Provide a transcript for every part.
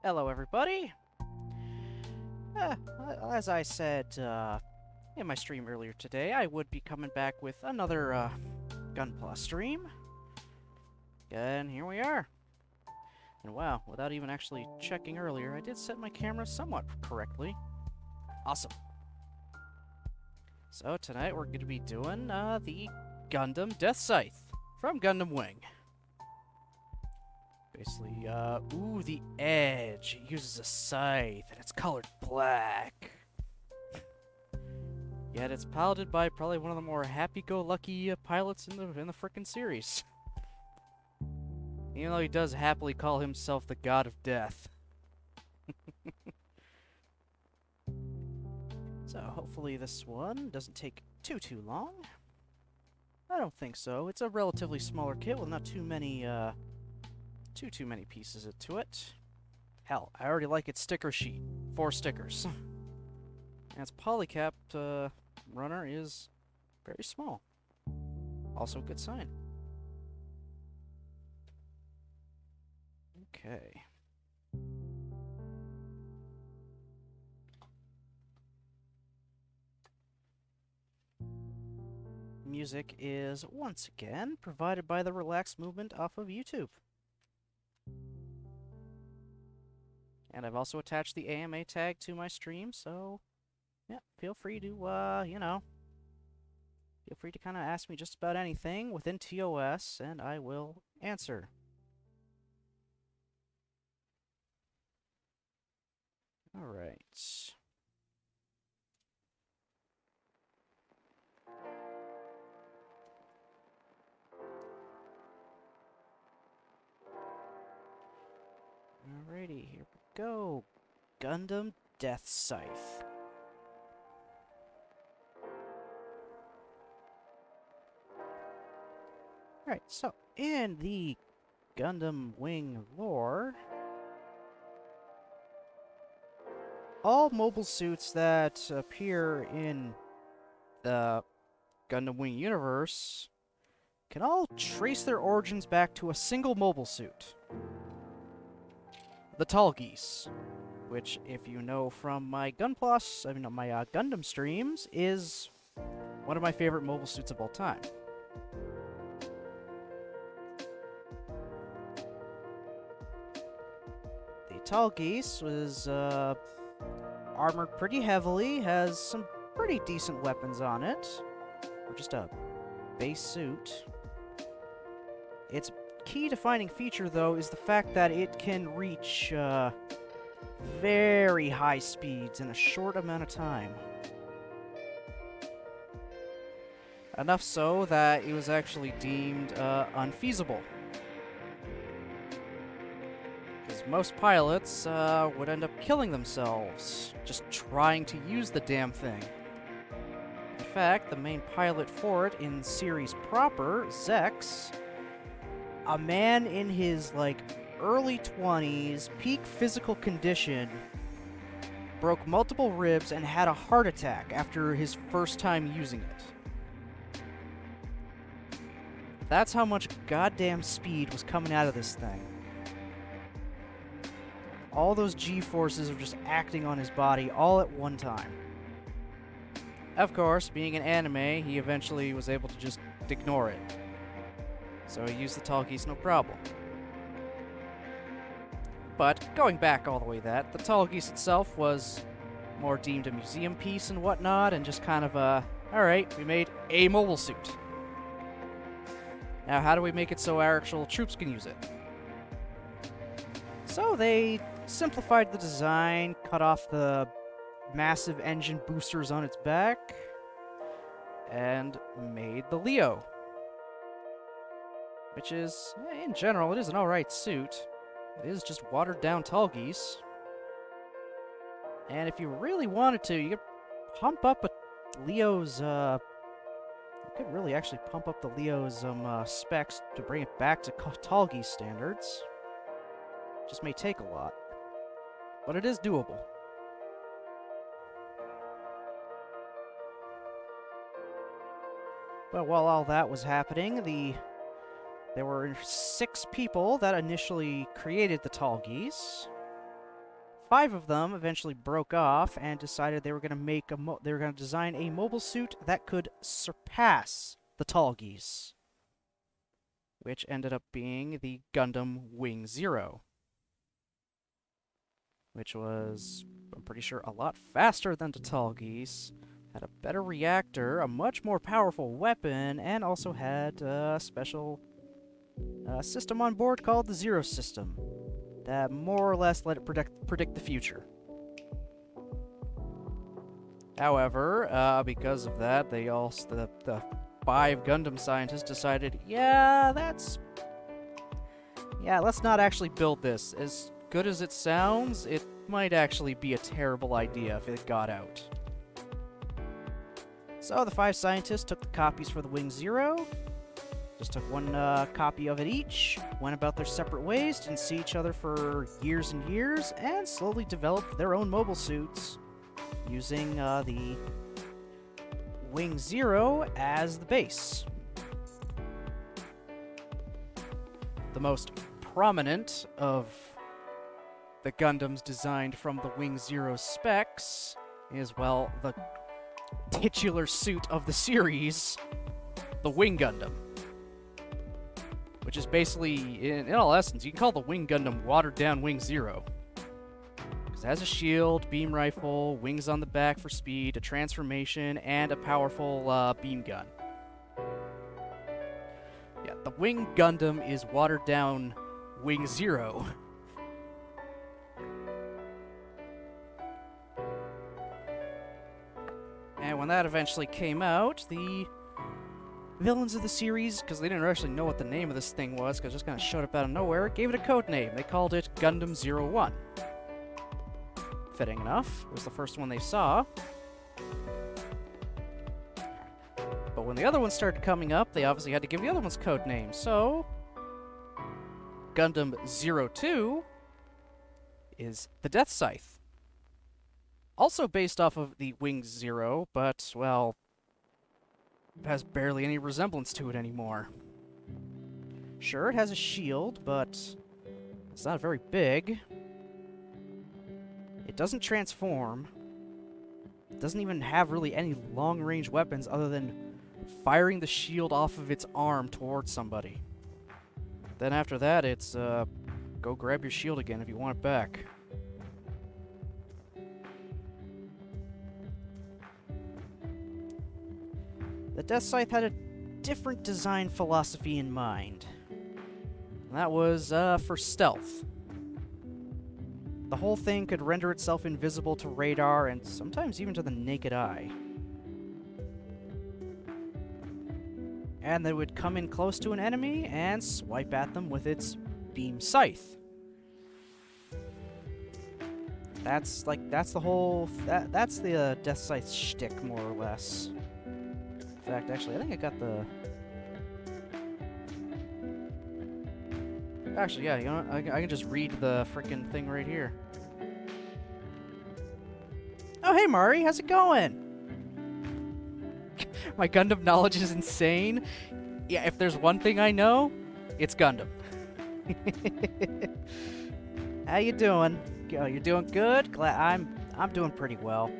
Hello, everybody. Uh, as I said in my stream earlier today, I would be coming back with another Gunpla stream. And here we are. And wow, without even actually checking earlier, I did set my camera somewhat correctly. Awesome. So tonight we're going to be doing the Gundam Deathscythe from Gundam Wing. Basically, ooh, the edge. It uses a scythe, and it's colored black. Yet it's piloted by probably one of the more happy-go-lucky pilots in the frickin' series. Even though he does happily call himself the god of death. So hopefully this one doesn't take too long. I don't think so. It's a relatively smaller kit with not too many too many pieces to it. Hell, I already like its sticker sheet. 4 stickers. And its polycapped runner is very small. Also a good sign. Okay. Music is once again provided by the Relax Movement off of YouTube. And I've also attached the AMA tag to my stream, so yeah, feel free to, you know, feel free to kind of ask me just about anything within TOS, and I will answer. Alright. Alrighty, here we go. Gundam Deathscythe. Alright, so in the Gundam Wing lore, all mobile suits that appear in the Gundam Wing universe can all trace their origins back to a single mobile suit. The Tallgeese, which, if you know from my Gundam streams, is one of my favorite mobile suits of all time. The Tallgeese was armored pretty heavily, has some pretty decent weapons on it, or just a base suit. Its key defining feature, though, is the fact that it can reach very high speeds in a short amount of time. Enough so that it was actually deemed unfeasible. Because most pilots would end up killing themselves just trying to use the damn thing. In fact, the main pilot for it in series proper, Zex, a man in his, early 20s, peak physical condition, broke multiple ribs and had a heart attack after his first time using it. That's how much goddamn speed was coming out of this thing. All those G-forces are just acting on his body all at one time. Of course, being an anime, he eventually was able to just ignore it. So he used the Tallgeese no problem. But, going back all the way the Tallgeese itself was more deemed a museum piece and whatnot, and just kind of alright, we made a mobile suit. Now, how do we make it so our actual troops can use it? So they simplified the design, cut off the massive engine boosters on its back, and made the Leo. Which is, in general, it is an alright suit. It is just watered-down Tallgeese. And if you really wanted to, you could pump up Leo's, you could really actually pump up the Leo's specs to bring it back to Tallgeese standards. Just may take a lot. But it is doable. But while all that was happening, there were 6 people that initially created the Tallgeese. 5 of them eventually broke off and decided they were going to design a mobile suit that could surpass the Tallgeese, which ended up being the Gundam Wing Zero, which was, I'm pretty sure, a lot faster than the Tallgeese, had a better reactor, a much more powerful weapon, and also had a special system on board called the Zero System that more or less let it predict the future. However, because of that, the 5 Gundam scientists decided, let's not actually build this. As good as it sounds, it might actually be a terrible idea if it got out. So the 5 scientists took the copies for the Wing Zero, just took one copy of it each, went about their separate ways, didn't see each other for years and years, and slowly developed their own mobile suits using the Wing Zero as the base. The most prominent of the Gundams designed from the Wing Zero specs is, well, the titular suit of the series, the Wing Gundam. Which is basically, in all essence, you can call the Wing Gundam watered-down Wing Zero. Because it has a shield, beam rifle, wings on the back for speed, a transformation, and a powerful beam gun. Wing Gundam is watered down Wing Zero. And when that eventually came out, the villains of the series, because they didn't actually know what the name of this thing was, because it just kind of showed up out of nowhere, gave it a code name. They called it Gundam 01. Fitting enough, it was the first one they saw. But when the other ones started coming up, they obviously had to give the other ones code names. So, Gundam 02 is the Deathscythe. Also based off of the Wing Zero, but, well, has barely any resemblance to it anymore. Sure, it has a shield, but it's not very big. It doesn't transform. It doesn't even have really any long-range weapons other than firing the shield off of its arm towards somebody. Then after that, it's, go grab your shield again if you want it back. The Deathscythe had a different design philosophy in mind. And that was, for stealth. The whole thing could render itself invisible to radar and sometimes even to the naked eye. And then it would come in close to an enemy and swipe at them with its beam scythe. That's the whole, that's the Deathscythe shtick, more or less. In fact, actually, I think I got the... Actually, yeah, you know what? I can just read the frickin' thing right here. Oh, hey, Mari, how's it going? My Gundam knowledge is insane. Yeah, if there's one thing I know, it's Gundam. How you doing? Oh, you're doing good? Glad I'm doing pretty well.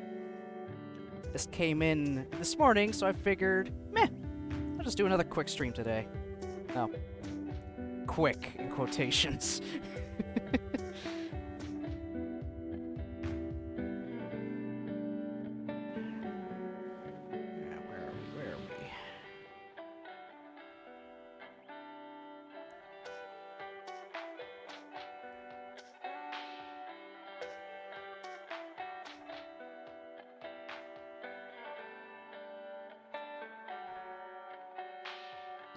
This came in this morning, so I figured, meh, I'll just do another quick stream today. No. Quick, in quotations. Where are we?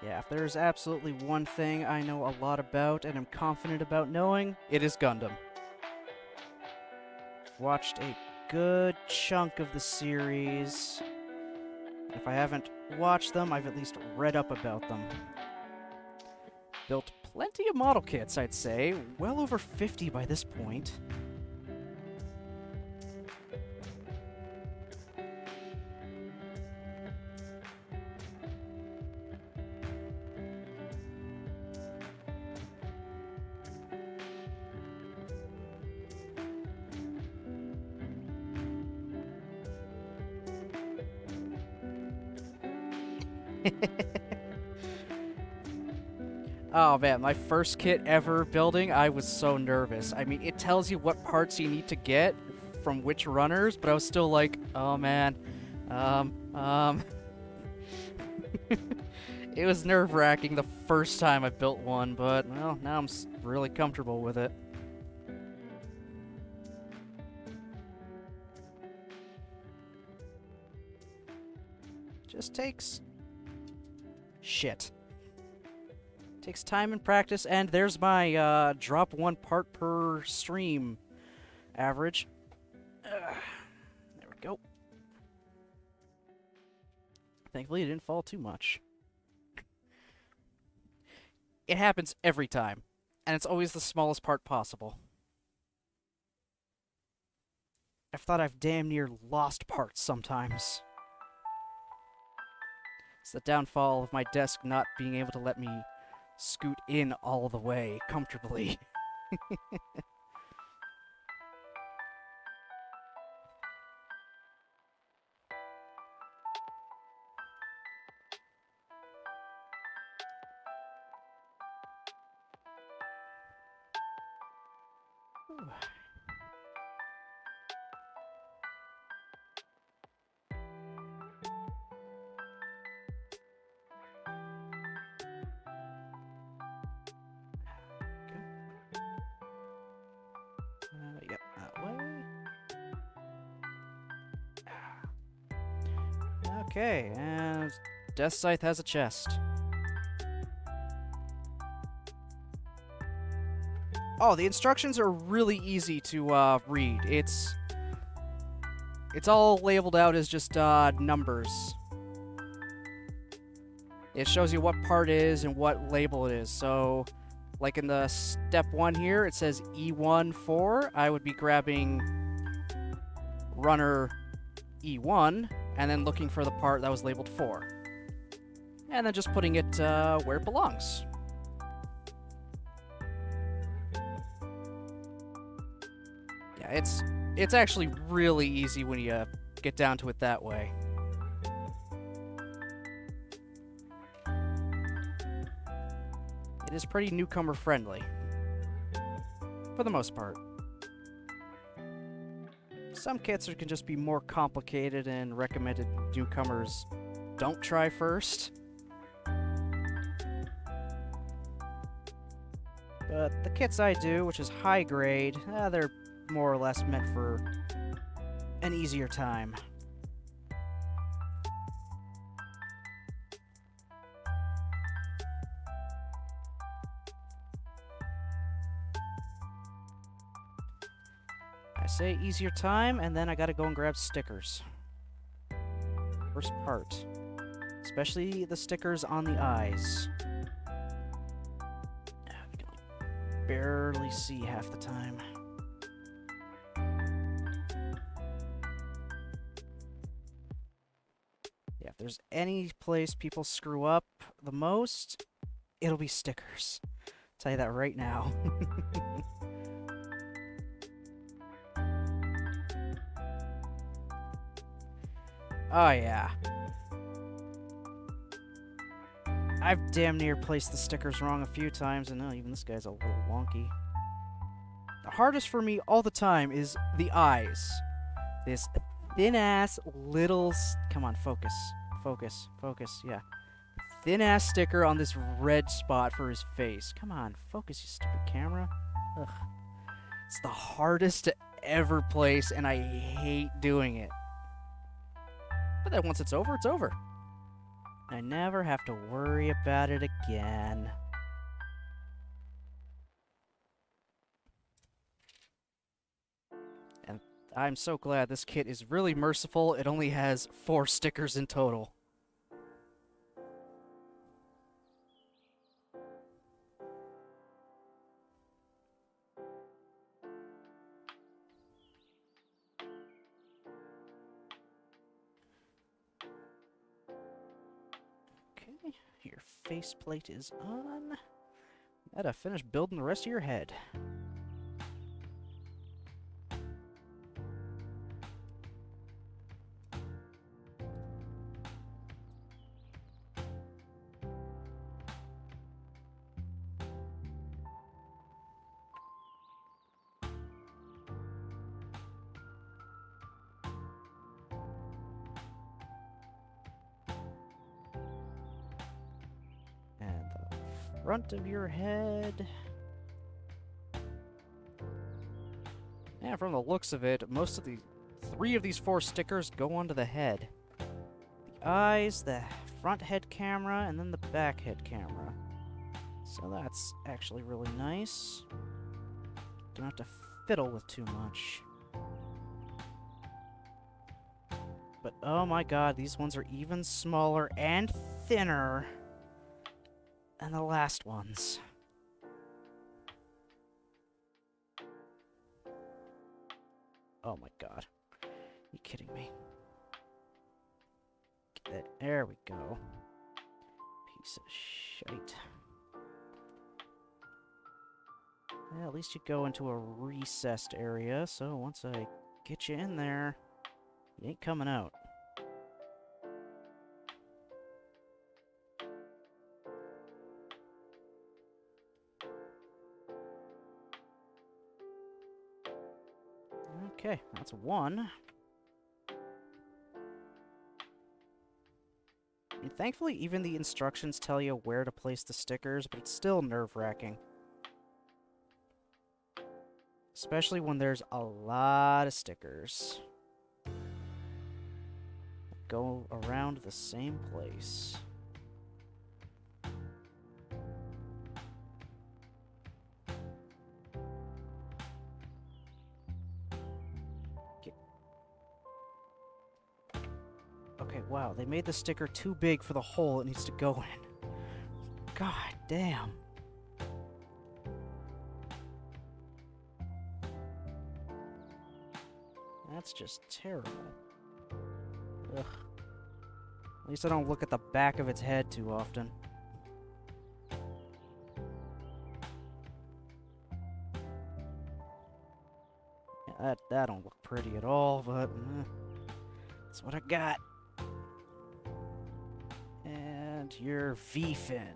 Yeah, if there's absolutely one thing I know a lot about and am confident about knowing, it is Gundam. I've watched a good chunk of the series. If I haven't watched them, I've at least read up about them. Built plenty of model kits, I'd say. Well over 50 by this point. Oh man, my first kit ever building, I was so nervous. I mean, it tells you what parts you need to get from which runners, but I was still like, oh man, It was nerve-wracking the first time I built one, but, well, now I'm really comfortable with it. Just takes... shit. Takes time and practice, and there's my, drop one part per stream average. There we go. Thankfully, it didn't fall too much. It happens every time, and it's always the smallest part possible. I've thought I've damn near lost parts sometimes. It's the downfall of my desk not being able to let me scoot in all the way comfortably. Okay, and Deathscythe has a chest. Oh, the instructions are really easy to read. It's all labeled out as just numbers. It shows you what part it is and what label it is. So, like in the step 1 here, it says E14. I would be grabbing runner E1 and then looking for the part that was labeled 4. And then just putting it where it belongs. Yeah, it's actually really easy when you get down to it that way. It is pretty newcomer friendly. For the most part. Some kits can just be more complicated and recommended newcomers don't try first. But the kits I do, which is high grade, they're more or less meant for an easier time. I say easier time, and then I gotta go and grab stickers. First part. Especially the stickers on the eyes. I can barely see half the time. Yeah, if there's any place people screw up the most, it'll be stickers. I'll tell you that right now. Oh, yeah. I've damn near placed the stickers wrong a few times, and even this guy's a little wonky. The hardest for me all the time is the eyes. This thin-ass little... Come on, focus. Focus. Focus, yeah. Thin-ass sticker on this red spot for his face. Come on, focus, you stupid camera. Ugh. It's the hardest to ever place, and I hate doing it. But then once it's over, it's over. I never have to worry about it again. And I'm so glad this kit is really merciful. It only has 4 stickers in total. Okay, your faceplate is on. Gotta finish building the rest of your head. And the front of your head. Yeah, from the looks of it, most of the 3 of these 4 stickers go onto the head. The eyes, the front head camera, and then the back head camera. So that's actually really nice. Don't have to fiddle with too much. But oh my god, these ones are even smaller and thinner than the last ones. Oh my god. You kidding me? There we go. Piece of shite. Yeah, at least you go into a recessed area, so once I get you in there, you ain't coming out. Okay, that's 1. And thankfully, even the instructions tell you where to place the stickers, but it's still nerve-wracking. Especially when there's a lot of stickers. go around the same place. Okay, wow, they made the sticker too big for the hole it needs to go in. God damn. That's just terrible. Ugh. At least I don't look at the back of its head too often. Yeah, that don't look pretty at all, but that's what I got. And your V-fin.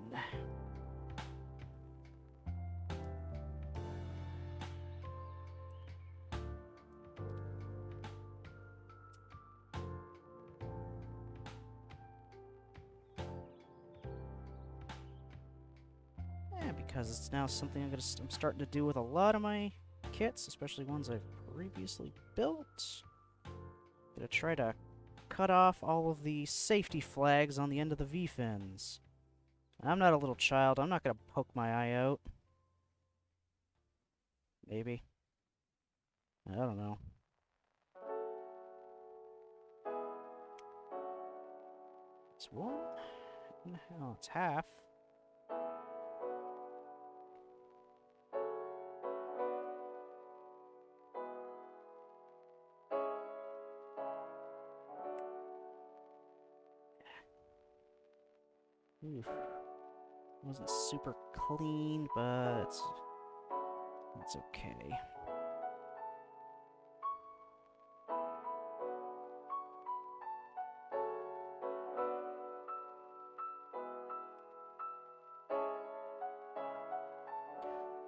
Because it's now something I'm starting to do with a lot of my kits, especially ones I've previously built. Gonna try to cut off all of the safety flags on the end of the V-fins. I'm not a little child. I'm not gonna poke my eye out. Maybe. I don't know. It's one. No, it's half. Oof. Wasn't super clean, but it's okay.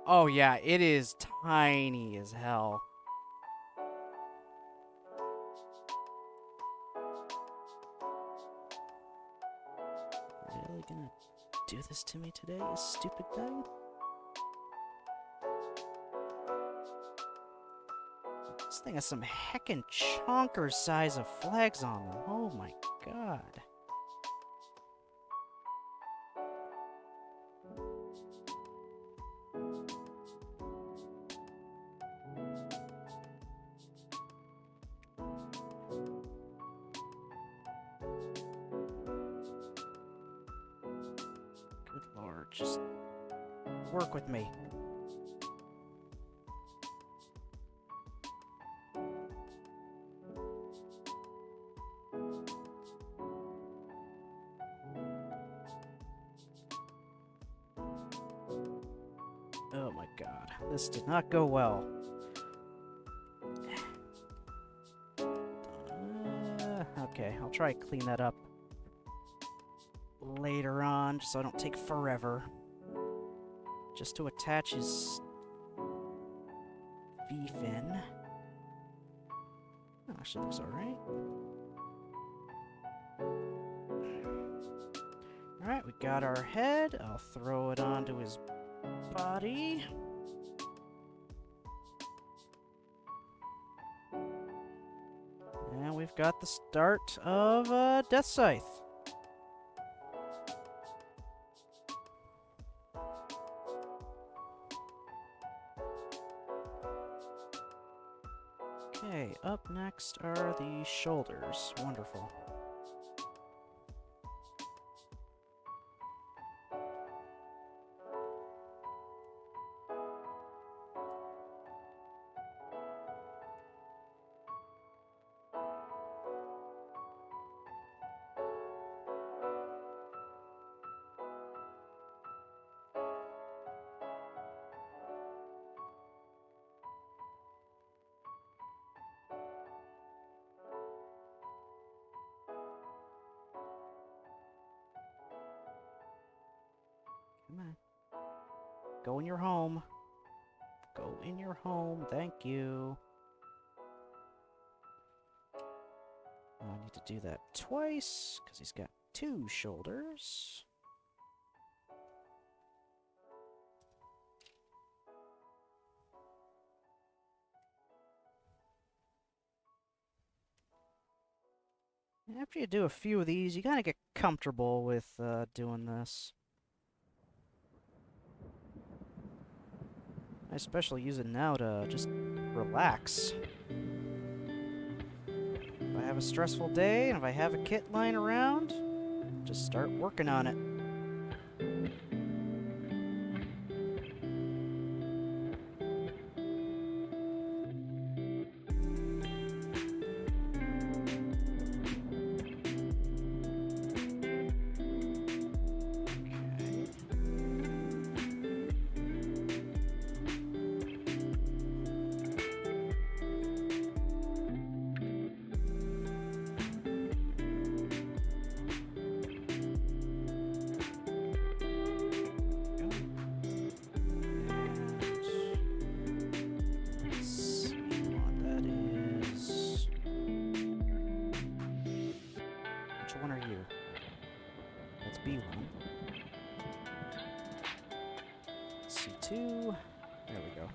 Oh yeah, it is tiny as hell. Really gonna do this to me today, you stupid thing? This thing has some heckin' chonker size of flags on them. Oh my god. Good lord, just work with me. Oh my god, this did not go well. Okay, I'll try to clean that up later on, just so I don't take forever. Just to attach his V-fin. Oh, actually looks alright. Alright, we got our head. I'll throw it onto his body. And we've got the start of Deathscythe. Okay, up next are the shoulders. Wonderful. Come on. Go in your home. Go in your home. Thank you. I need to do that twice, because he's got two shoulders. After you do a few of these, you kind of get comfortable with doing this. I especially use it now to just relax. If I have a stressful day and if I have a kit lying around, just start working on it. One are you? That's B1. C2. There we go.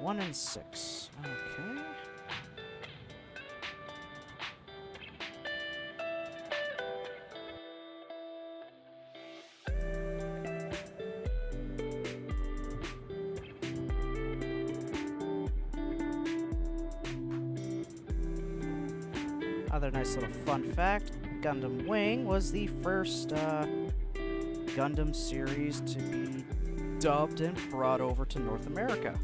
One and 6. Okay. Other nice little fun fact, Gundam Wing was the first Gundam series to be dubbed and brought over to North America.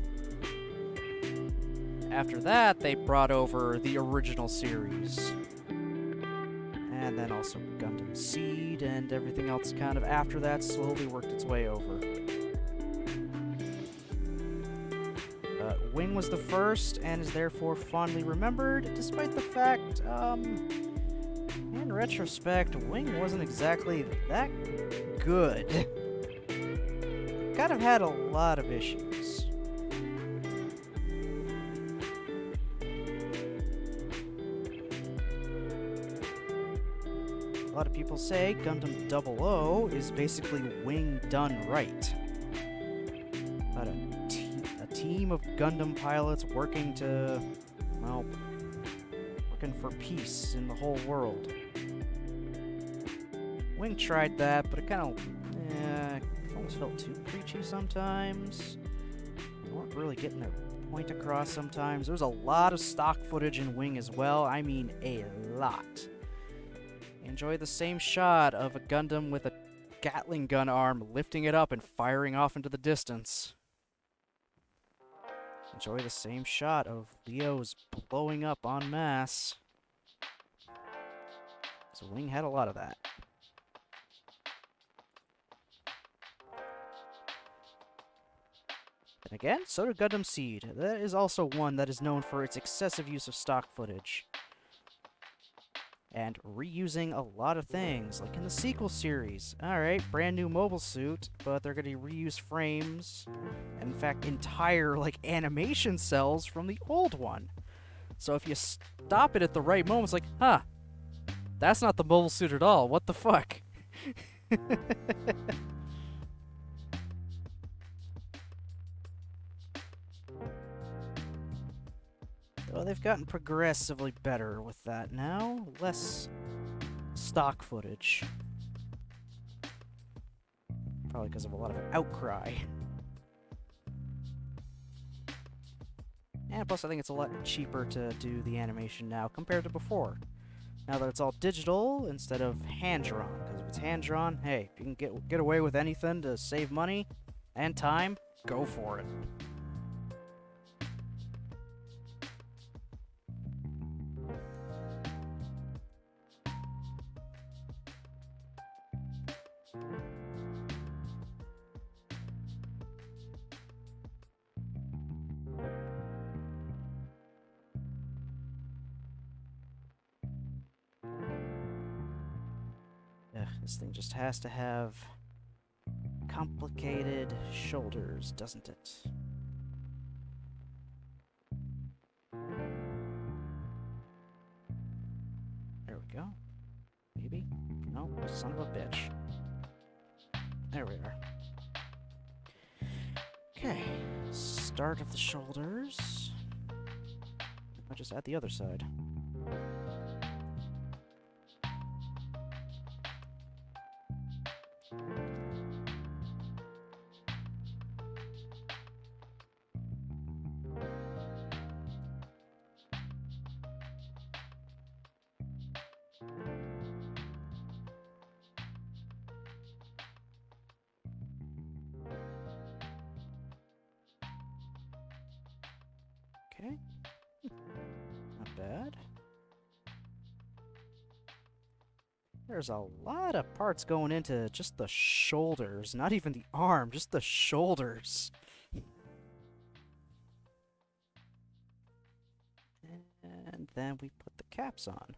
After that, they brought over the original series. And then also Gundam Seed and everything else kind of after that slowly worked its way over. Wing was the first and is therefore fondly remembered, despite the fact, in retrospect, Wing wasn't exactly that good. Kind of had a lot of issues. A lot of people say Gundam 00 is basically Wing done right. About a team of Gundam pilots working to, well, working for peace in the whole world. Wing tried that, but it kind of, almost felt too preachy sometimes. They weren't really getting their point across sometimes. There's a lot of stock footage in Wing as well. I mean, a lot. Enjoy the same shot of a Gundam with a Gatling gun arm lifting it up and firing off into the distance. Enjoy the same shot of Leo's blowing up en masse. So Wing had a lot of that. And again, so did Gundam Seed. That is also one that is known for its excessive use of stock footage. And reusing a lot of things, like in the sequel series. Alright, brand new mobile suit, but they're going to reuse frames, and in fact, entire, animation cells from the old one. So if you stop it at the right moment, it's like, huh, that's not the mobile suit at all, what the fuck? Well, they've gotten progressively better with that now. Less stock footage. Probably because of a lot of outcry. And plus I think it's a lot cheaper to do the animation now compared to before. Now that it's all digital instead of hand-drawn. Because if it's hand-drawn, hey, if you can get away with anything to save money and time, go for it. This thing just has to have complicated shoulders, doesn't it? There we go. Maybe? No, son of a bitch. There we are. Okay. start of the shoulders. I'll just add the other side. Okay. Not bad. There's a lot of parts going into just the shoulders, not even the arm, just the shoulders. And then we put the caps on.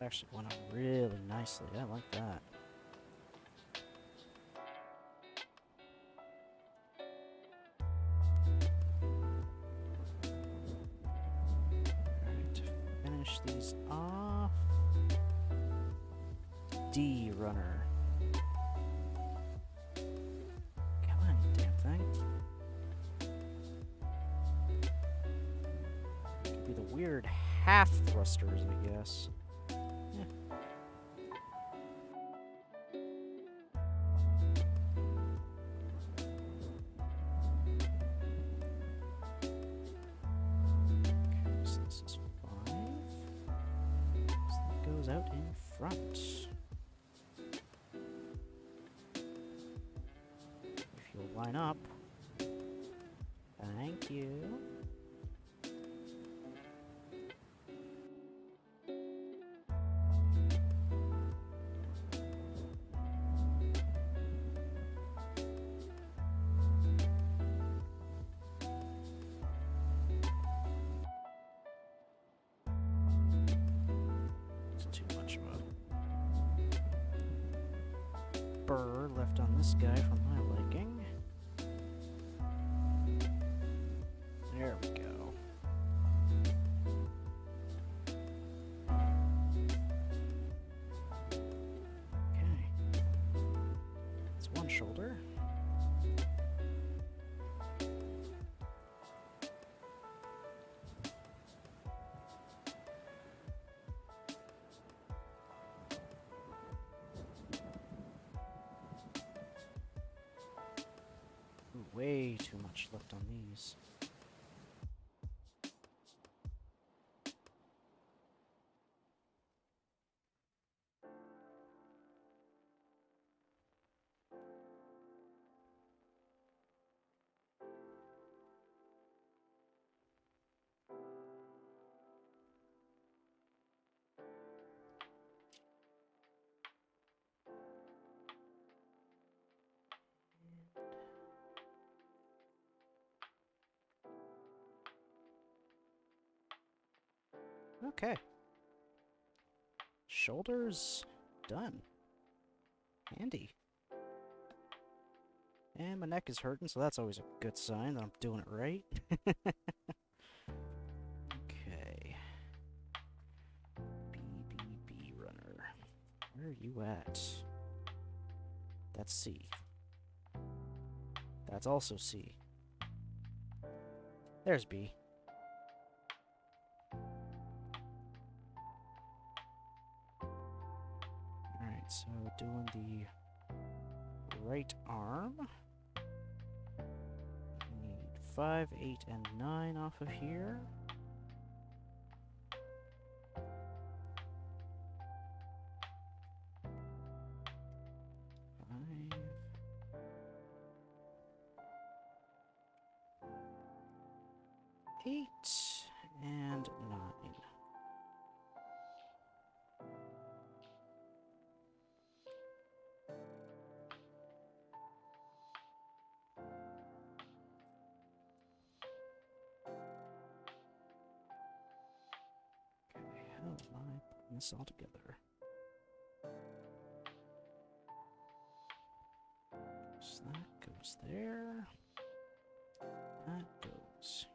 Actually went on really nicely. I like that. Alright, to finish these off. D runner. Come on, you damn thing. Could be the weird half thrusters, I guess. Out in front. If you'll line up. Thank you. Burr left on this guy for my liking. There we go. Okay. It's one shoulder. Way too much left on these. Okay. Shoulders done. Handy. And my neck is hurting, so that's always a good sign that I'm doing it right. Okay. BBB runner. Where are you at? That's C. That's also C. There's B. Alright, so doing the right arm. We need 5, 8, and 9 off of here. 5. 8 and 9. this all together. So that goes there. That goes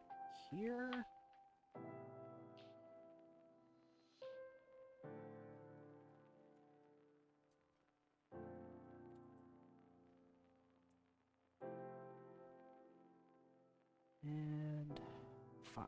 here. And 5.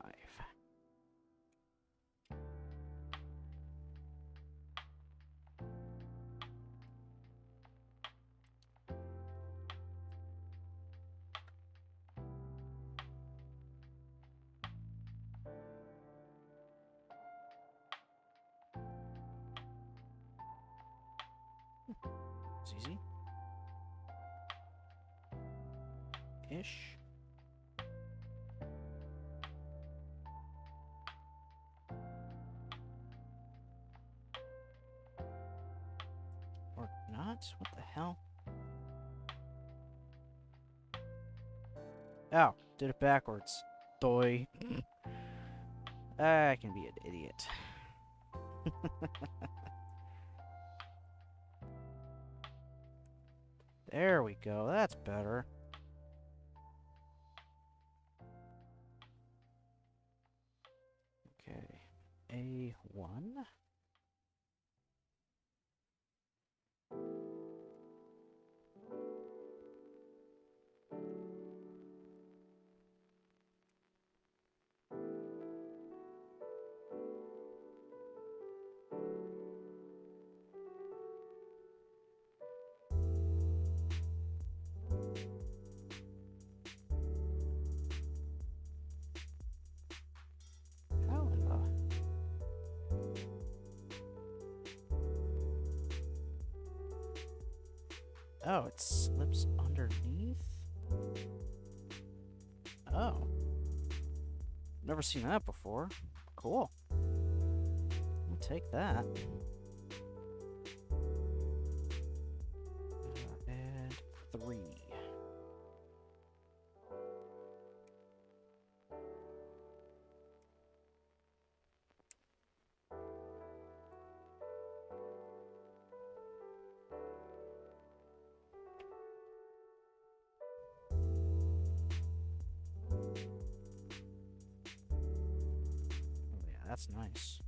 It's easy. Ish. Or not? What the hell? Oh, did it backwards. Doi. I can be an idiot. There we go. That's better. Okay. A1. How in the... Oh, it slips underneath? Oh. Never seen that before. Cool. I'll take that. And 3. That's nice.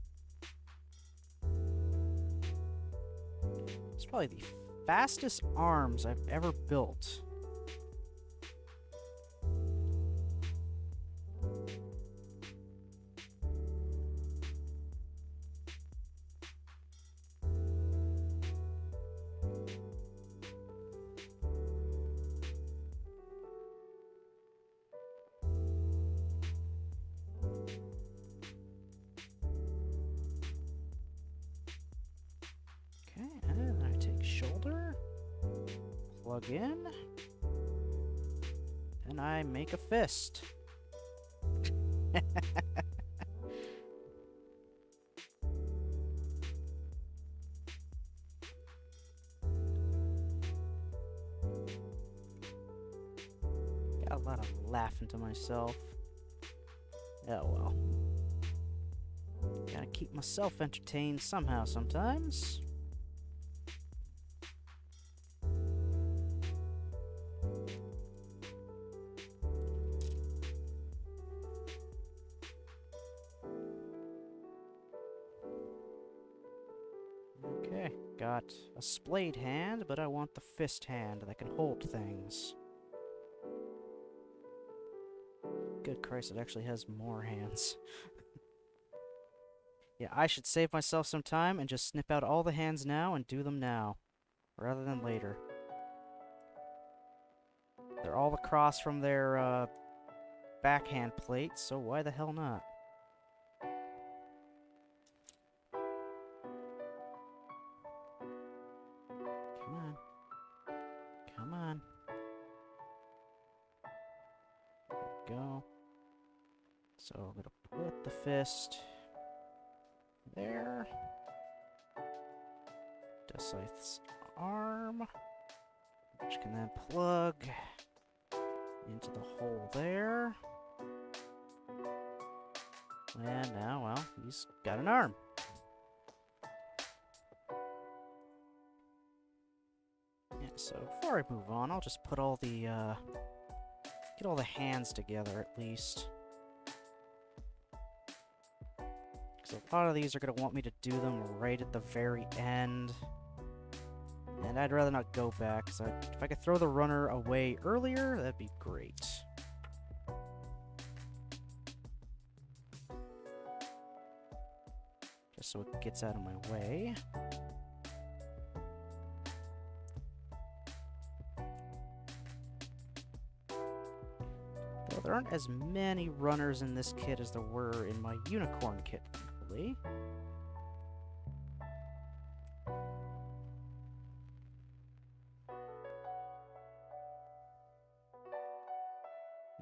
It's probably the fastest arms I've ever built. Okay, and then I take shoulder, plug in, and I make a fist. Got a lot of laughing to myself. Oh well. Gotta keep myself entertained somehow sometimes. Okay, got a splayed hand, but I want the fist hand that can hold things. Good Christ, it actually has more hands. Yeah, I should save myself some time and just snip out all the hands now and do them now, rather than later. They're all across from their backhand plate, so why the hell not? Come on. Come on. There we go. So I'm gonna put the fist there. Deathscythe's arm, which can then plug into the hole there. And now, well, he's got an arm. So before I move on, I'll just put all the, get all the hands together at least. Because a lot of these are going to want me to do them right at the very end. And I'd rather not go back, because if I could throw the runner away earlier, that'd be great. Just so it gets out of my way. Though there aren't as many runners in this kit as there were in my unicorn kit, thankfully.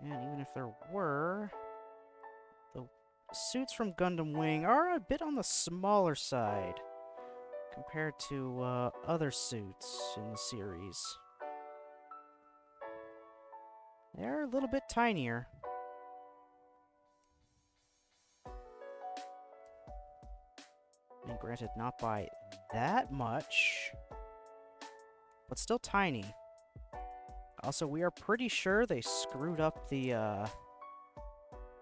And even if there were, the suits from Gundam Wing are a bit on the smaller side compared to other suits in the series. They're a little bit tinier. And granted, not by that much, but still tiny. Also, we are pretty sure they screwed up the,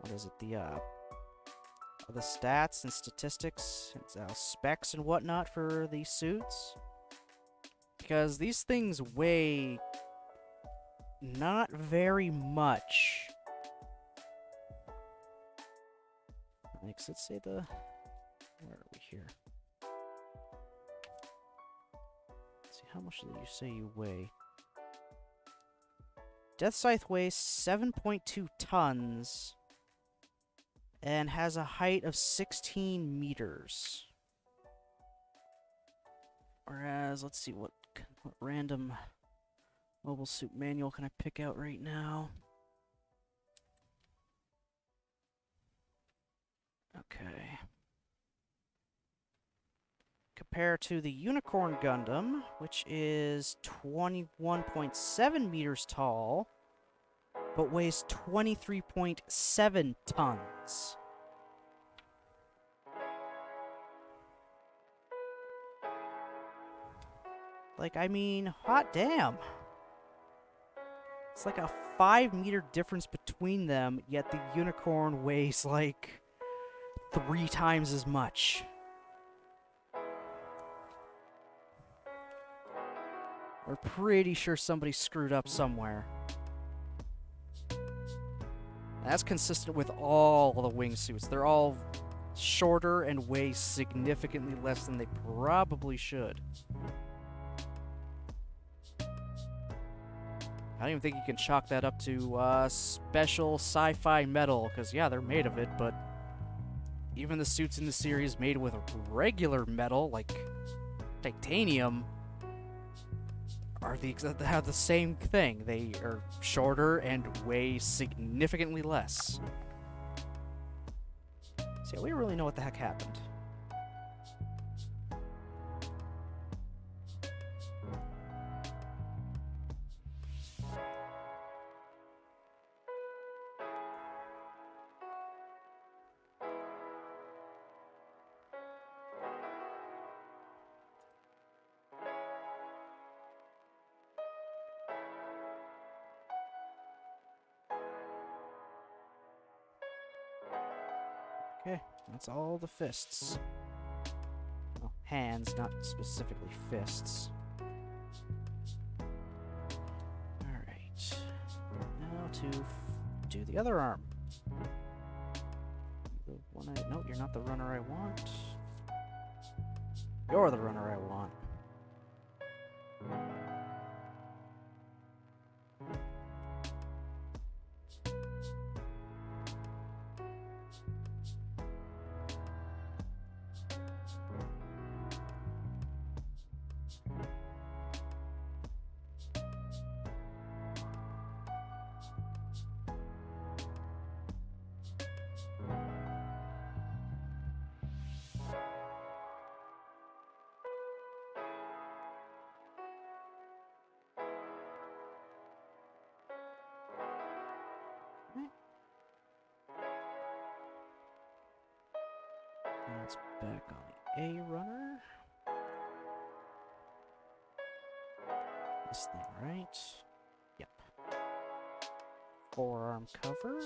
what is it, the stats and statistics, and, specs and whatnot for these suits. Because these things weigh not very much. Like, let's say where are we here? Let's see, how much did you say you weigh? Deathscythe weighs 7.2 tons and has a height of 16 meters. Whereas, let's see, what random mobile suit manual can I pick out right now? Okay. Compared to the Unicorn Gundam, which is 21.7 meters tall, but weighs 23.7 tons. Like, I mean, hot damn. It's like a 5-meter difference between them, yet the Unicorn weighs like 3 times as much. We're pretty sure somebody screwed up somewhere. That's consistent with all the wingsuits. They're all shorter and weigh significantly less than they probably should. I don't even think you can chalk that up to special sci-fi metal, because yeah, they're made of it, but even the suits in the series made with regular metal, like titanium, have the same thing. They are shorter and weigh significantly less. So yeah, we don't really know what the heck happened. Okay, that's all the fists. Well, hands, not specifically fists. Alright. Now to do the other arm. The one no, you're not the runner I want. You're the runner I want. That's back on the A runner. This thing, right? Yep. Forearm cover.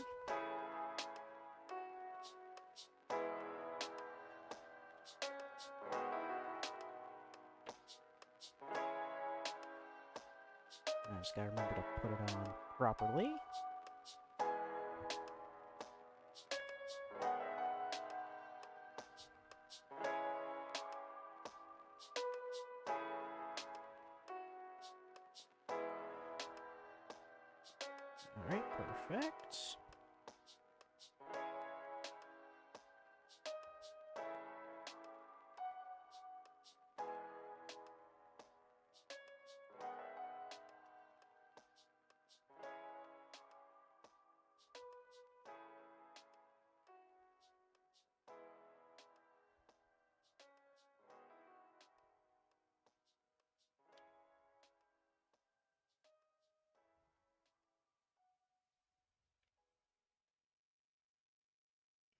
I just gotta remember to put it on properly. Alright, perfect.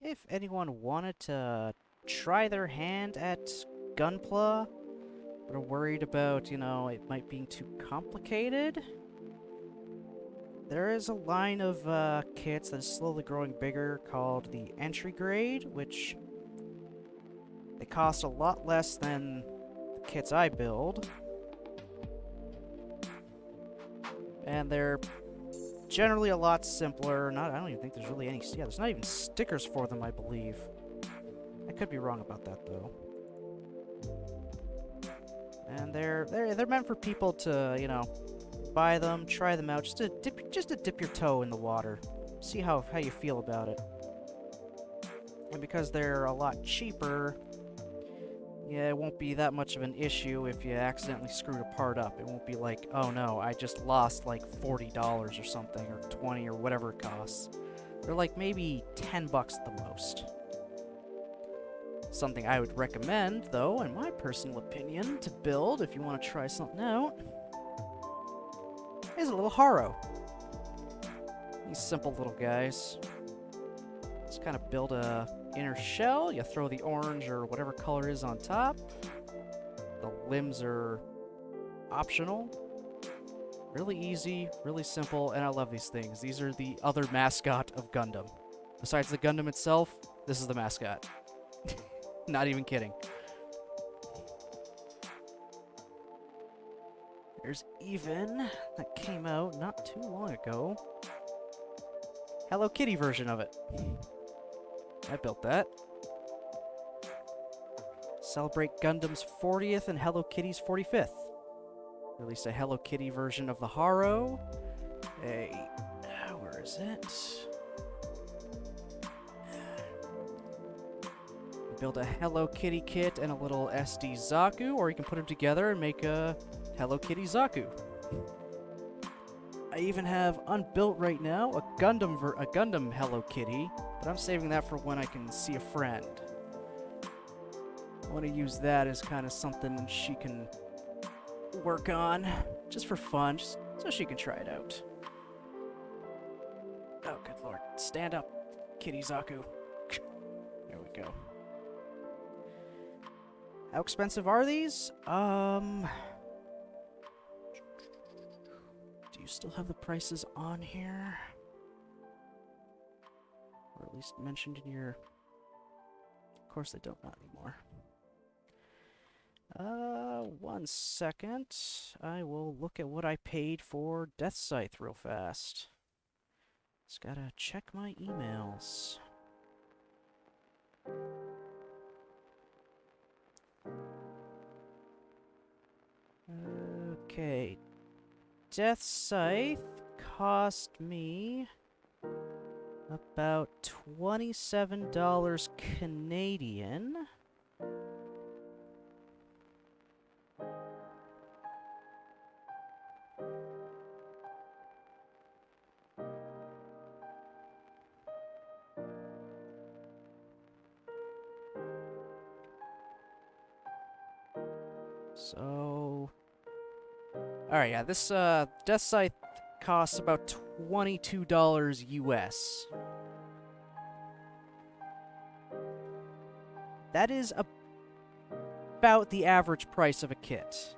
If anyone wanted to try their hand at Gunpla, but are worried about, you know, it might being too complicated, there is a line of kits that is slowly growing bigger called the entry grade, which they cost a lot less than the kits I build. And they're generally a lot simpler. I don't even think there's really any... Yeah, there's not even stickers for them, I believe. I could be wrong about that, though. And they're meant for people to, you know, buy them, try them out, just to dip your toe in the water. See how you feel about it. And because they're a lot cheaper, yeah, it won't be that much of an issue if you accidentally screwed a part up. It won't be like, oh no, I just lost like $40 or something, or 20 or whatever it costs. They're like maybe 10 bucks at the most. Something I would recommend, though, in my personal opinion, to build if you want to try something out, is a little Haro. These simple little guys. Just kind of build a inner shell, you throw the orange or whatever color is on top. The limbs are optional. Really easy, really simple, and I love these things. These are the other mascot of Gundam. Besides the Gundam itself, this is the mascot. Not even kidding. There's even, that came out not too long ago, Hello Kitty version of it. I built that. Celebrate Gundam's 40th and Hello Kitty's 45th. Released a Hello Kitty version of the Haro. Where is it? Build a Hello Kitty kit and a little SD Zaku, or you can put them together and make a Hello Kitty Zaku. I even have unbuilt right now a Gundam Hello Kitty, but I'm saving that for when I can see a friend. I want to use that as kind of something she can work on, just for fun, just so she can try it out. Oh, good lord. Stand up, Kitty Zaku. There we go. How expensive are these? Do you still have the prices on here? Or at least mentioned in your... Of course they don't, not anymore. 1 second. I will look at what I paid for Deathscythe real fast. Just gotta check my emails. Okay. Deathscythe cost me about $27 Canadian. So... Alright, yeah, this Deathscythe costs about $22 US. That is about the average price of a kit.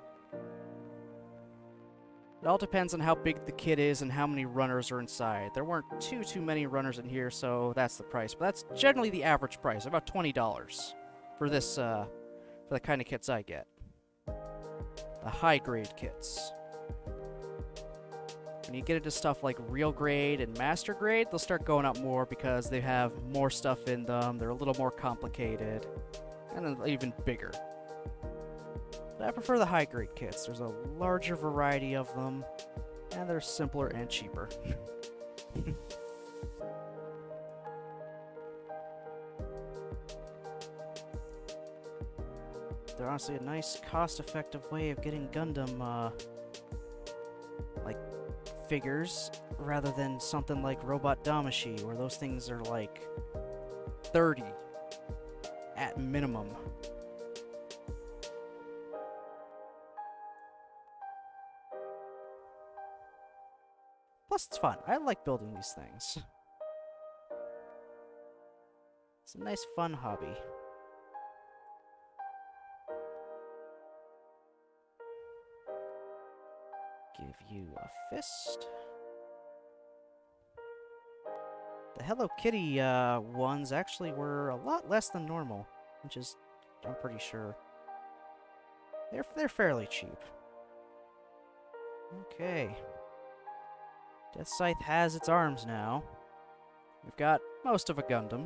It all depends on how big the kit is and how many runners are inside. There weren't too many runners in here, so that's the price. But that's generally the average price, about $20 for this, for the kind of kits I get. The high-grade kits. When you get into stuff like real grade and master grade, they'll start going up more because they have more stuff in them, they're a little more complicated, and even bigger. But I prefer the high-grade kits. There's a larger variety of them, and they're simpler and cheaper. They're honestly a nice, cost-effective way of getting Gundam, like, figures, rather than something like Robot Damashi, where those things are like 30 at minimum. Plus, it's fun. I like building these things. It's a nice, fun hobby. Give you a fist. The Hello Kitty ones actually were a lot less than normal, which is, I'm pretty sure. They're fairly cheap. Okay. Deathscythe has its arms now. We've got most of a Gundam.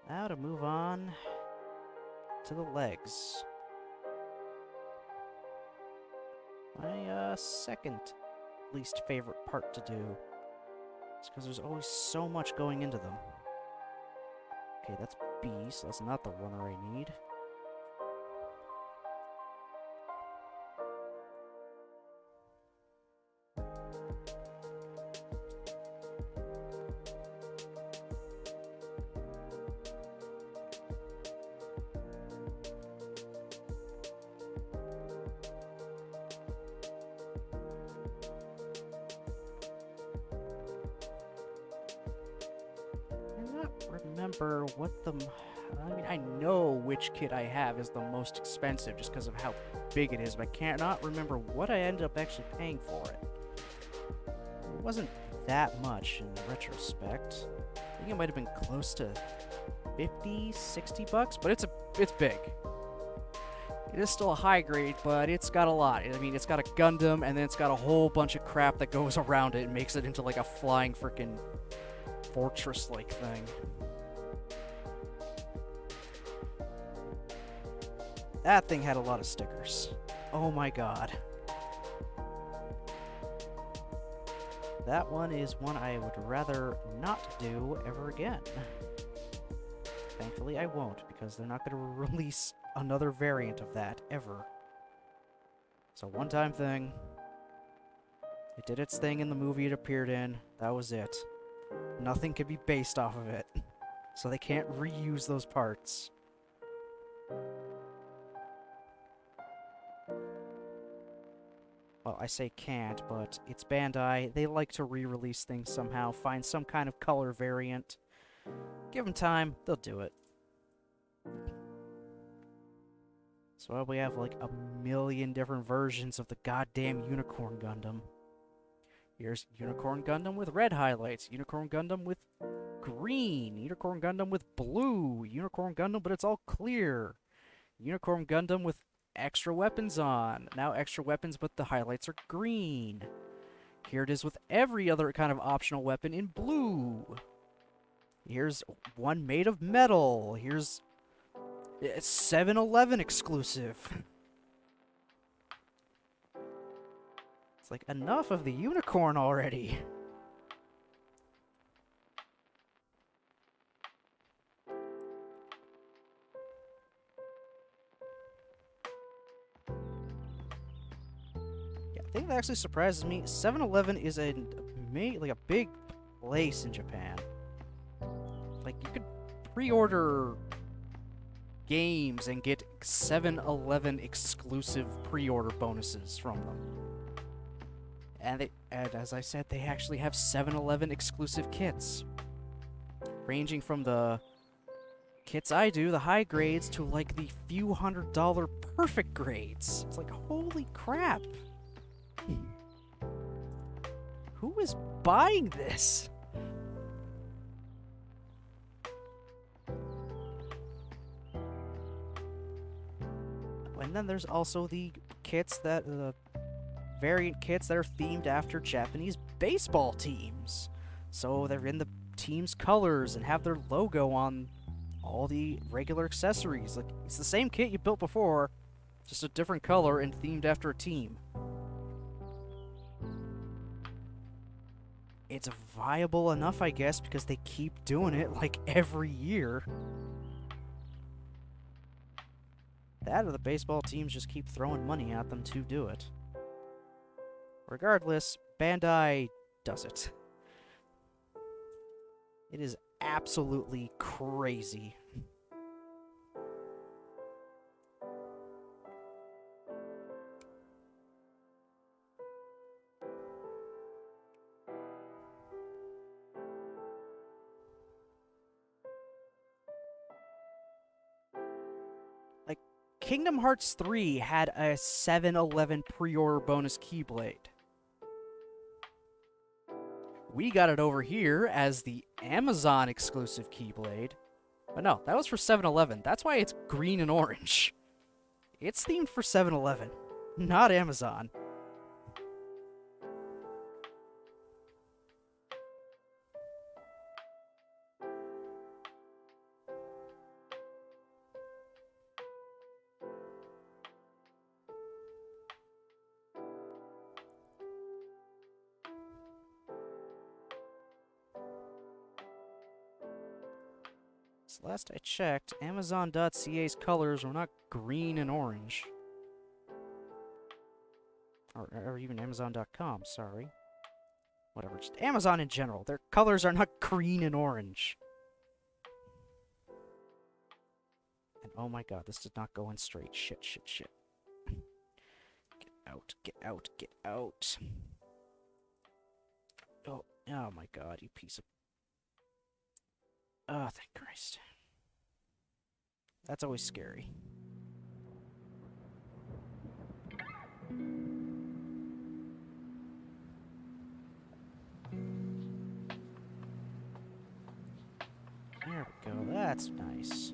Now to move on to the legs. My second least favorite part to do. It's because there's always so much going into them. Okay, that's B, so that's not the runner I need. Remember what the... I mean, I know which kit I have is the most expensive just because of how big it is, but I cannot remember what I ended up actually paying for it. It wasn't that much in retrospect. I think it might have been close to 50, 60 bucks, but it's big. It is still a high grade, but it's got a lot. I mean, it's got a Gundam, and then it's got a whole bunch of crap that goes around it and makes it into like a flying frickin' fortress-like thing. That thing had a lot of stickers. Oh my god. That one is one I would rather not do ever again. Thankfully I won't, because they're not going to release another variant of that, ever. It's a one-time thing. It did its thing in the movie it appeared in. That was it. Nothing could be based off of it. So they can't reuse those parts. Well, I say can't, but it's Bandai. They like to re-release things somehow, find some kind of color variant. Give them time, they'll do it. So we have like 1,000,000 different versions of the goddamn Unicorn Gundam. Here's Unicorn Gundam with red highlights, Unicorn Gundam with green, Unicorn Gundam with blue, Unicorn Gundam but it's all clear, Unicorn Gundam with extra weapons on. Now extra weapons, but the highlights are green. Here it is with every other kind of optional weapon in blue. Here's one made of metal. Here's 7-Eleven exclusive. It's like, enough of the unicorn already. The thing that actually surprises me, 7-Eleven is like a big place in Japan. Like, you could pre-order games and get 7-Eleven exclusive pre-order bonuses from them. And as I said, they actually have 7-Eleven exclusive kits. Ranging from the kits I do, the high grades, to like the few $100 perfect grades. It's like, holy crap. Who is buying this? And then there's also the kits that, variant kits that are themed after Japanese baseball teams. So they're in the team's colors and have their logo on all the regular accessories. Like, it's the same kit you built before, just a different color and themed after a team. It's viable enough, I guess, because they keep doing it, like, every year. That or the baseball teams just keep throwing money at them to do it. Regardless, Bandai does it. It is absolutely crazy. Like, Kingdom Hearts 3 had a 7-11 pre-order bonus Keyblade. We got it over here as the Amazon exclusive Keyblade. But no, that was for 7-Eleven. That's why it's green and orange. It's themed for 7-Eleven, not Amazon. Last I checked, Amazon.ca's colors were not green and orange. Or even Amazon.com, sorry. Whatever, just Amazon in general. Their colors are not green and orange. And oh my god, this did not go in straight. Shit, shit, shit. Get out, get out, get out. Oh my god, you piece of... Oh, thank Christ. That's always scary. There we go, that's nice.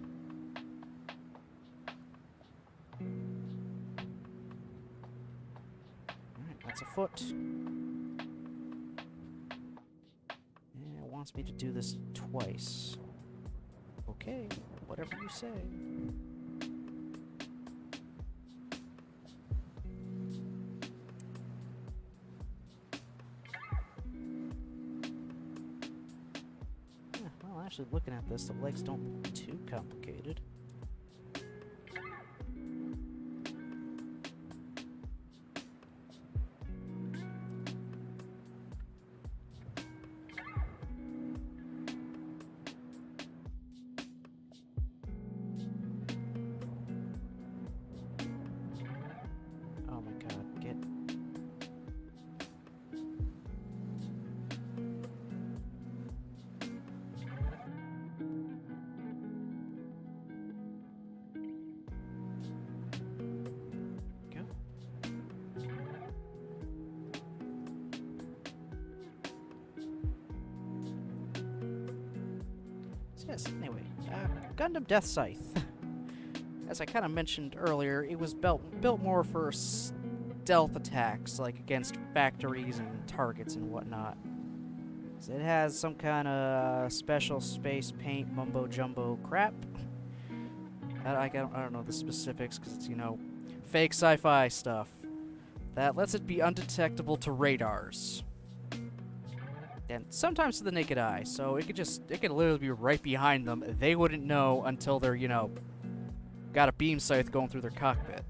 Alright, that's a foot. And it wants me to do this twice. Okay, whatever you say. Well, actually, looking at this, the legs don't look too complicated. Yes, anyway, Gundam Deathscythe. As I kind of mentioned earlier, it was built more for stealth attacks, like against factories and targets and whatnot. So it has some kind of special space paint mumbo-jumbo crap. I don't know the specifics, because it's, you know, fake sci-fi stuff. That lets it be undetectable to radars. And sometimes to the naked eye, so it could literally be right behind them. They wouldn't know until they're, you know, got a beam scythe going through their cockpit.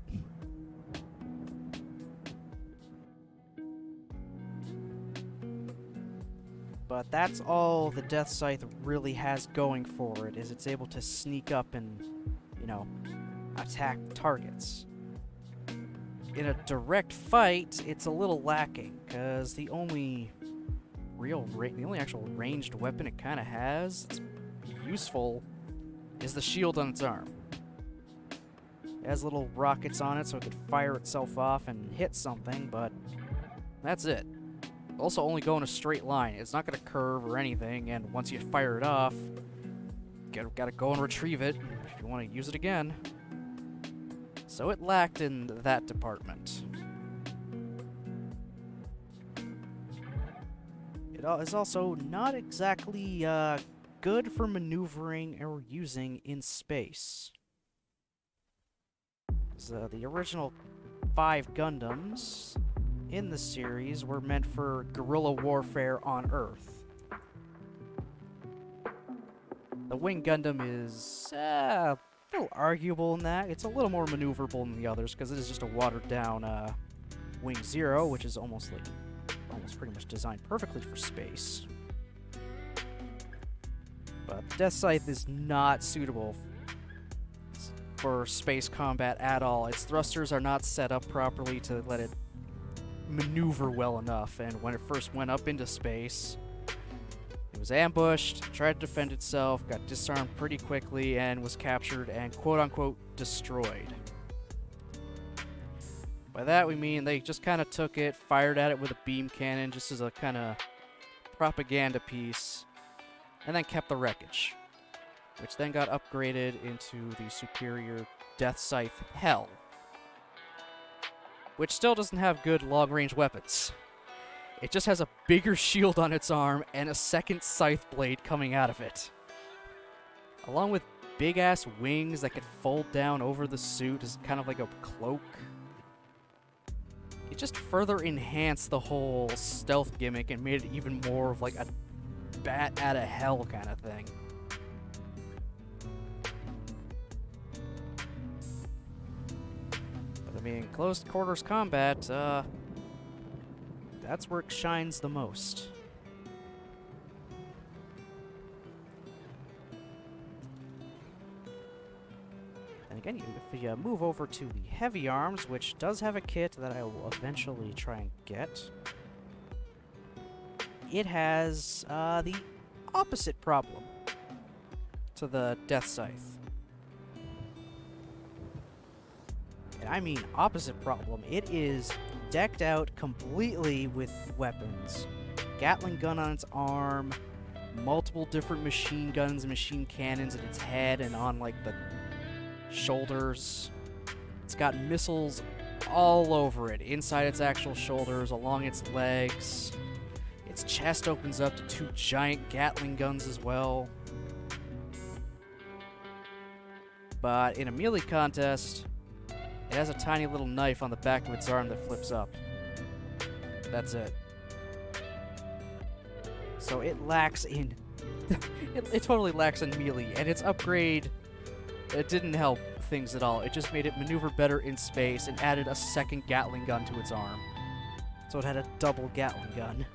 But that's all the Deathscythe really has going for it, is it's able to sneak up and, you know, attack targets. In a direct fight, it's a little lacking, because the only actual ranged weapon it kind of has, it's useful, is the shield on its arm. It has little rockets on it so it could fire itself off and hit something, but that's it. Also only go in a straight line. It's not going to curve or anything, and once you fire it off, gotta go and retrieve it if you want to use it again. So it lacked in that department. It is also not exactly good for maneuvering or using in space. The original 5 Gundams in the series were meant for guerrilla warfare on Earth. The Wing Gundam is a little arguable in that. It's a little more maneuverable than the others because it is just a watered-down Wing Zero, which is almost pretty much designed perfectly for space. But the Deathscythe is not suitable for space combat at all. Its thrusters are not set up properly to let it maneuver well enough, and when it first went up into space, it was ambushed, tried to defend itself, got disarmed pretty quickly, and was captured and quote-unquote destroyed. By that we mean they just kind of took it, fired at it with a beam cannon just as a kind of propaganda piece, and then kept the wreckage, which then got upgraded into the superior Deathscythe Hell, which still doesn't have good long-range weapons. It just has a bigger shield on its arm and a second scythe blade coming out of it, along with big-ass wings that could fold down over the suit as kind of like a cloak. It just further enhanced the whole stealth gimmick and made it even more of like a bat out of hell kind of thing. But I mean, close quarters combat, that's where it shines the most. And again, if you move over to the heavy arms, which does have a kit that I will eventually try and get, it has the opposite problem to the Deathscythe. And I mean opposite problem. It is decked out completely with weapons. Gatling gun on its arm, multiple different machine guns and machine cannons at its head and on like the shoulders. It's got missiles all over it, inside its actual shoulders, along its legs. Its chest opens up to 2 giant Gatling guns as well. But in a melee contest, it has a tiny little knife on the back of its arm that flips up. That's it. So it lacks in... it totally lacks in melee, and its upgrade, it didn't help things at all. It just made it maneuver better in space and added a second Gatling gun to its arm. So it had a double Gatling gun.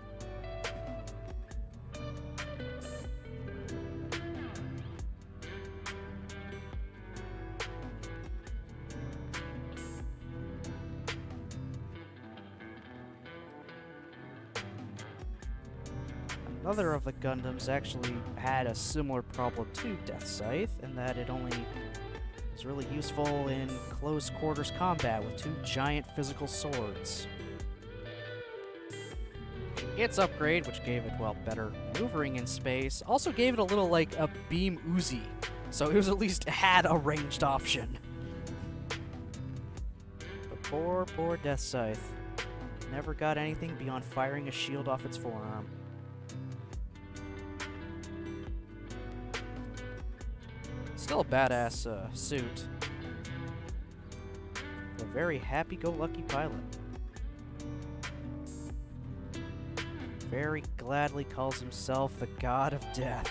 Another of the Gundams actually had a similar problem to Deathscythe, in that it only was really useful in close quarters combat with 2 giant physical swords. Its upgrade, which gave it, well, better maneuvering in space, also gave it a little, like, a beam Uzi, so it was at least had a ranged option. But poor Deathscythe never got anything beyond firing a shield off its forearm. Still a badass suit. A very happy-go-lucky pilot. Very gladly calls himself the God of Death.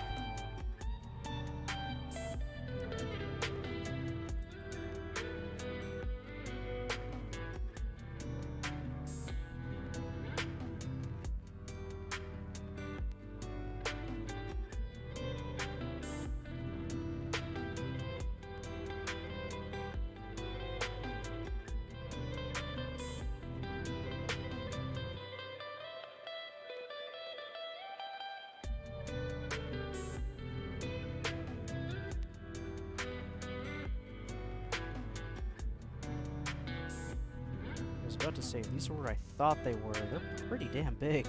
about to say, these are what I thought they were. They're pretty damn big.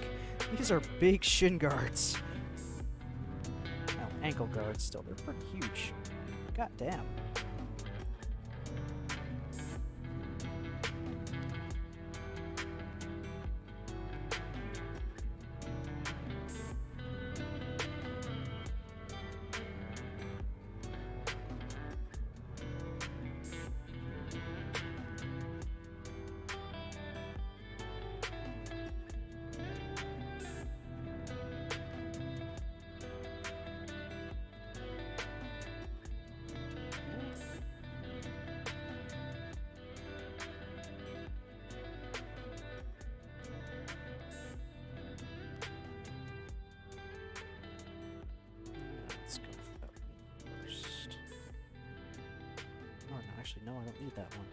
These are big shin guards. Well, ankle guards still. They're pretty huge. God damn. Let's go for that one first. Oh, no, actually, no, I don't need that one.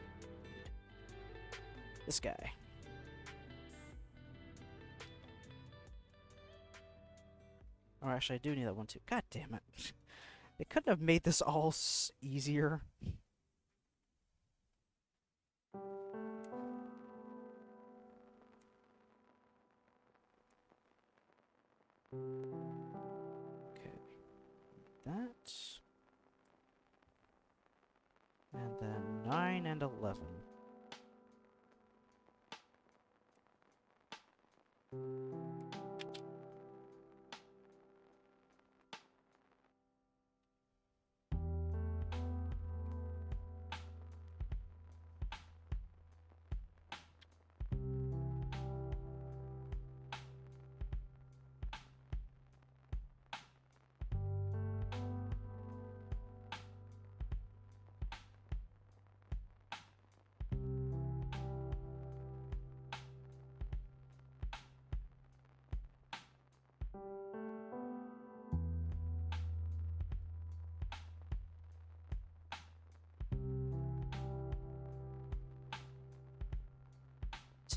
This guy. Oh, actually, I do need that one too. God damn it. They couldn't have made this all easier. Okay. That. And then 9 and 11.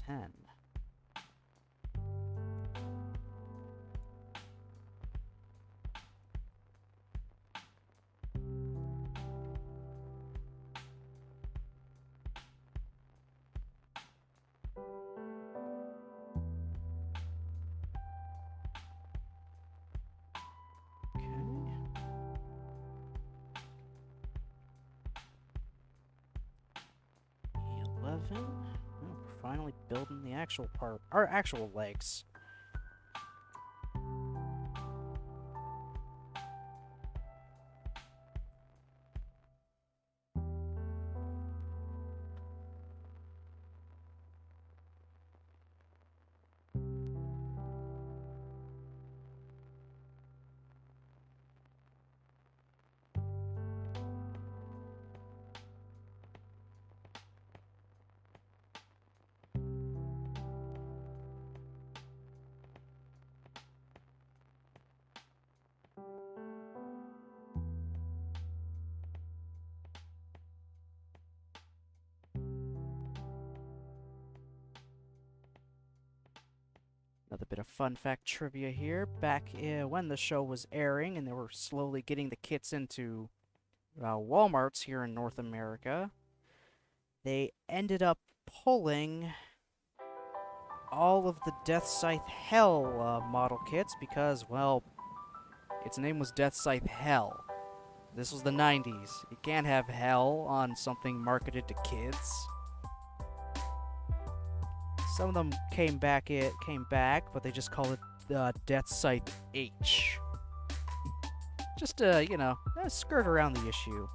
Ten. Okay. 11. Oh, we're finally building the actual part, our actual legs. Another bit of fun fact trivia here. Back when the show was airing and they were slowly getting the kits into Walmarts here in North America, they ended up pulling all of the Deathscythe Hell model kits because, well, its name was Deathscythe Hell. This was the 90s. You can't have Hell on something marketed to kids. Some of them came back, but they just called it Deathscythe H. Just to, skirt around the issue.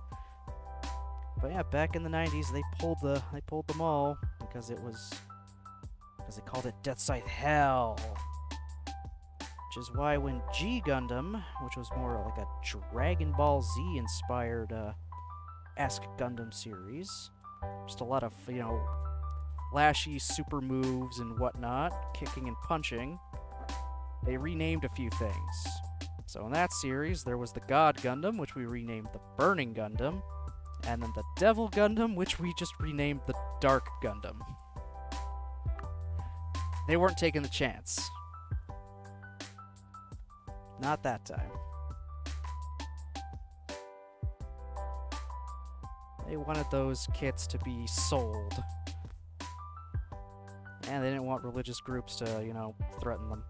But yeah, back in the 90s, they pulled them all because they called it Deathscythe Hell. Which is why when G Gundam, which was more like a Dragon Ball Z inspired esque Gundam series, just a lot of, flashy super moves and whatnot, kicking and punching, they renamed a few things. So in that series, there was the God Gundam, which we renamed the Burning Gundam, and then the Devil Gundam, which we just renamed the Dark Gundam. They weren't taking the chance. Not that time. They wanted those kits to be sold. And they didn't want religious groups to, you know, threaten them.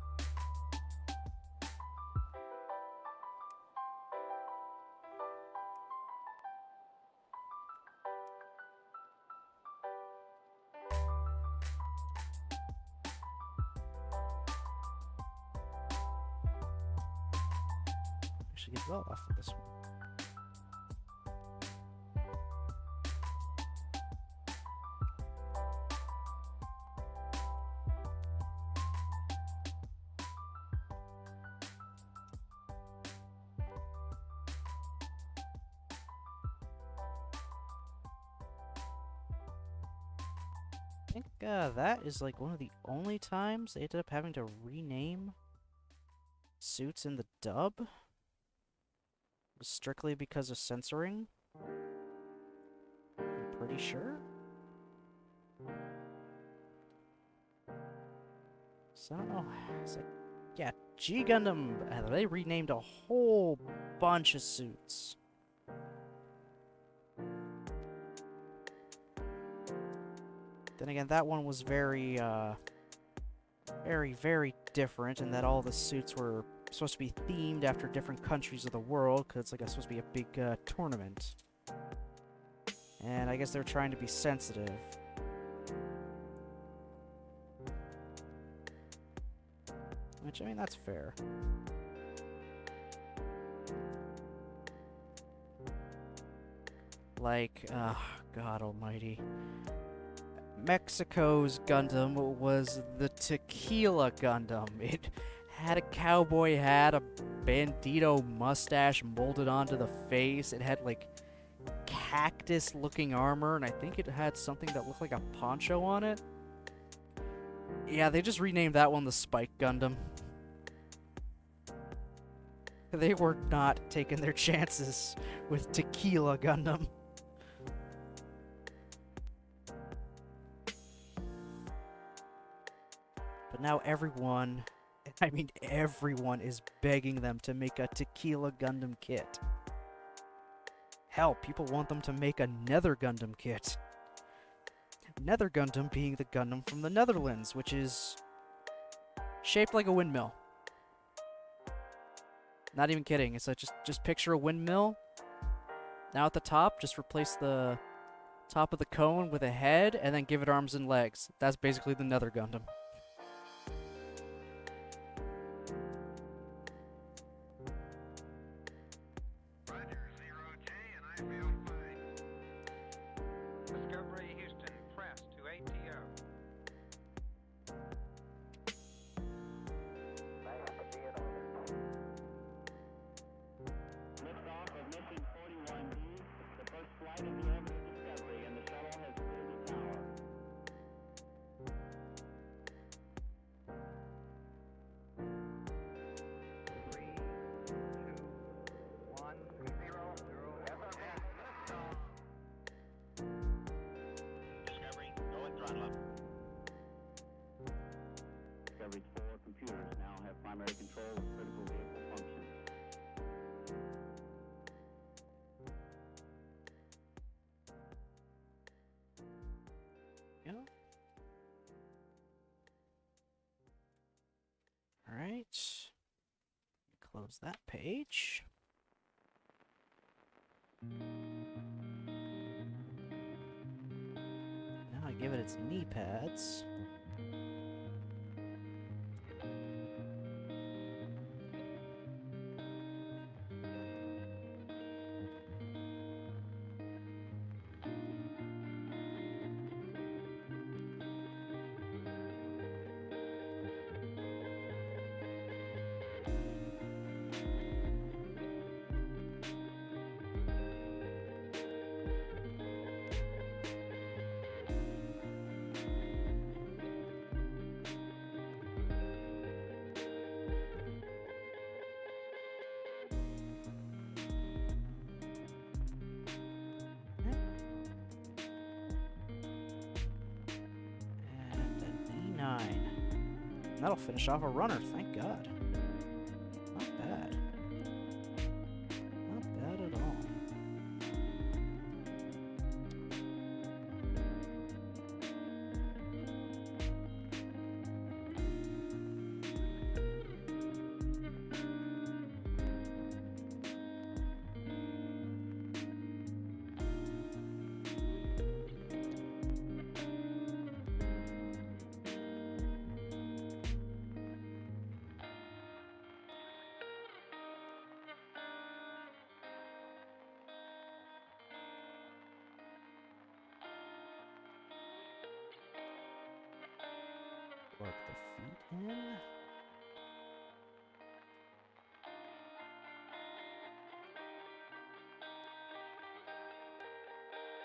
Actually get well off of this one. I think that is like one of the only times they ended up having to rename suits in the dub. It was strictly because of censoring. I'm pretty sure. So I don't know. It's like, yeah, G Gundam. They renamed a whole bunch of suits. Then again, that one was very, very different in that all the suits were supposed to be themed after different countries of the world, because it's like supposed to be a big tournament. And I guess they're trying to be sensitive. Which, I mean, that's fair. Like, God almighty. Mexico's Gundam was the Tequila Gundam. It had a cowboy hat, a bandito mustache molded onto the face. It had, like, cactus-looking armor, and I think it had something that looked like a poncho on it. Yeah, they just renamed that one the Spike Gundam. They were not taking their chances with Tequila Gundam. But now everyone, I mean everyone, is begging them to make a Tequila Gundam kit. Hell, people want them to make a Nether Gundam kit. Nether Gundam being the Gundam from the Netherlands, which is shaped like a windmill. Not even kidding. It's like just picture a windmill. Now at the top, just replace the top of the cone with a head, and then give it arms and legs. That's basically the Nether Gundam. Discovery's 4 computers now have primary control of critical vehicle functions. Yeah. Alright. Close that page. Now I give it its knee pads. That'll finish off a runner, thank God. Not bad. Not bad at all.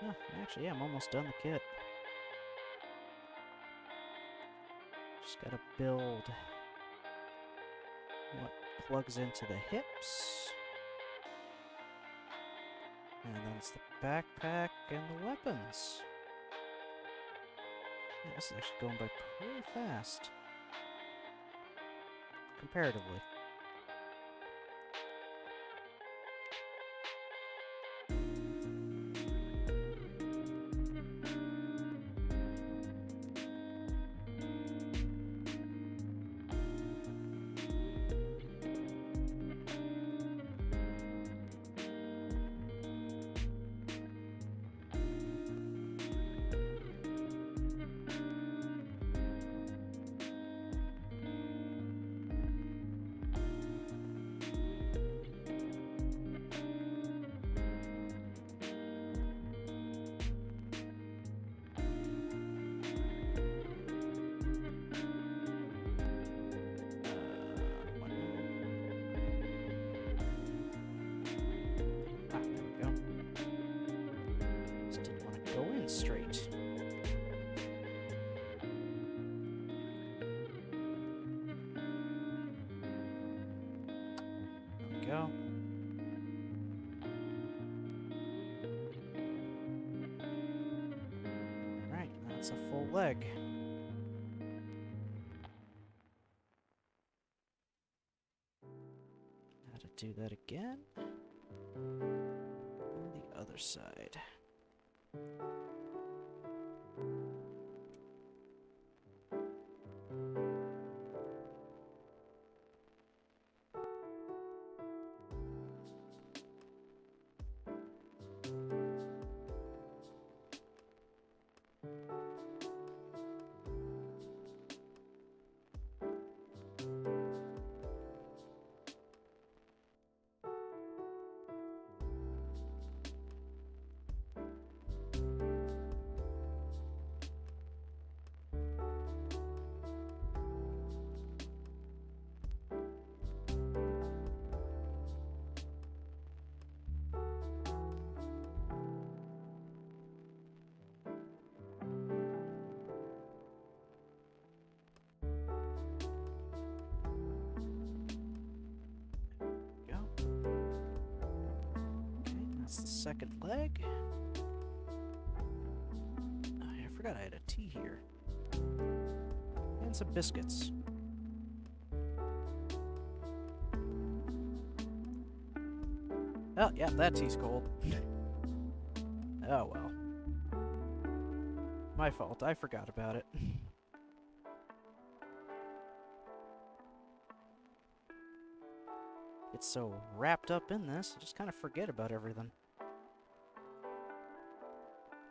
Huh, actually, yeah, I'm almost done the kit. Just gotta build what plugs into the hips. And then it's the backpack and the weapons. Yeah, this is actually going by pretty fast. Comparatively. There we go. Just didn't want to go in straight. There we go. Alright, that's a full leg. How to do that again? On the other side. Go. Okay, that's the second leg. Oh, I forgot I had a tea here. And some biscuits. Oh, yeah, that tea's cold. Oh, well. My fault, I forgot about it. Get so wrapped up in this, I just kind of forget about everything.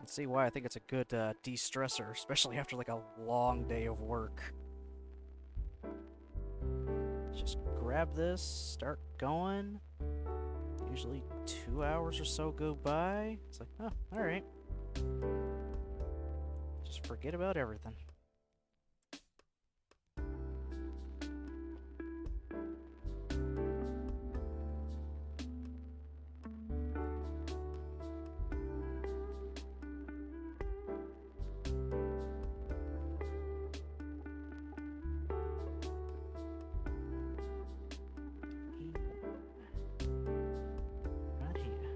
Let's see why I think it's a good de-stressor, especially after like a long day of work. Just grab this, start going. Usually 2 hours or so go by. It's like, oh, alright. Just forget about everything. Right here.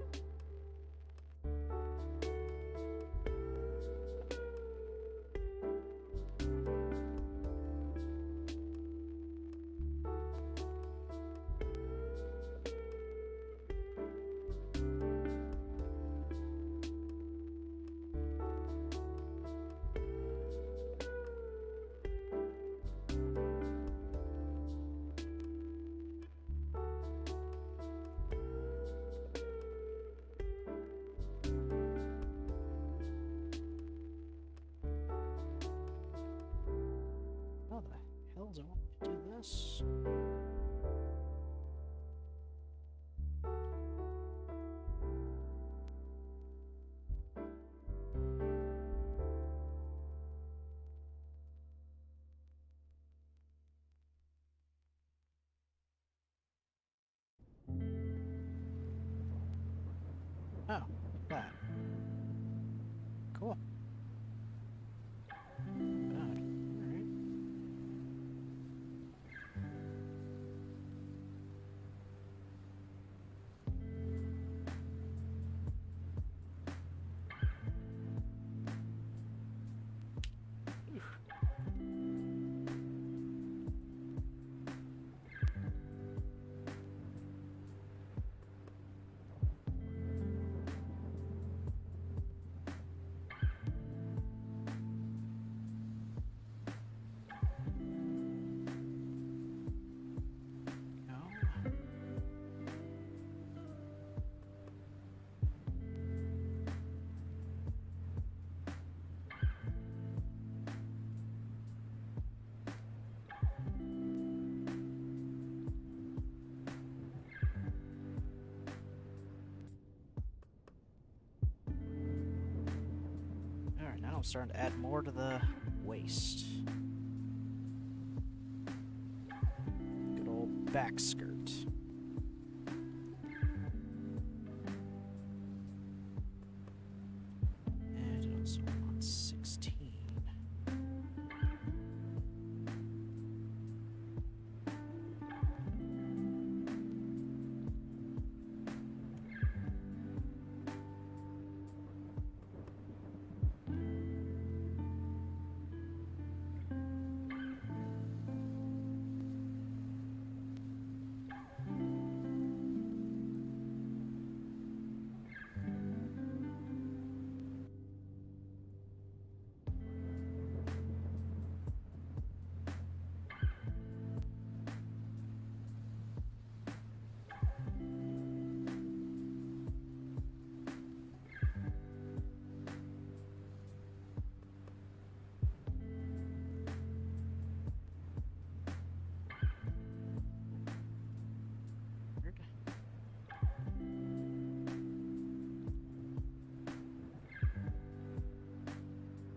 How the hell do I want to do this? Oh, that. I'm starting to add more to the waist. Good old back skirt. And also on 16.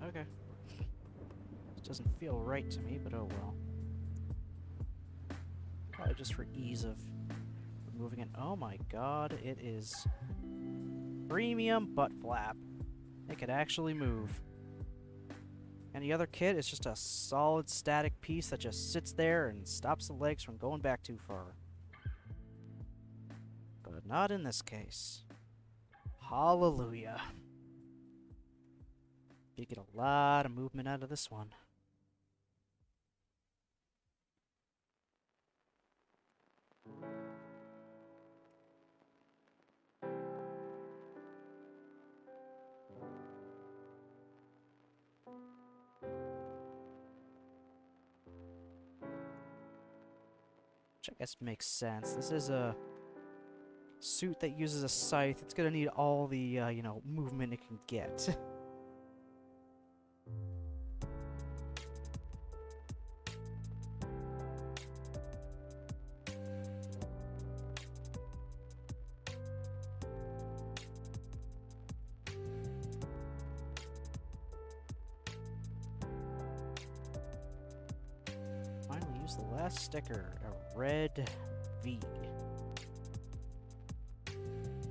Okay. This doesn't feel right to me, but oh well. Probably just for ease of removing it. Oh my god, it is premium butt flap. It could actually move. And the other kit is just a solid static piece that just sits there and stops the legs from going back too far. But not in this case. Hallelujah. You get a lot of movement out of this one. Which I guess makes sense. This is a suit that uses a scythe. It's gonna need all the, you know, movement it can get. Finally use the last sticker, a red V.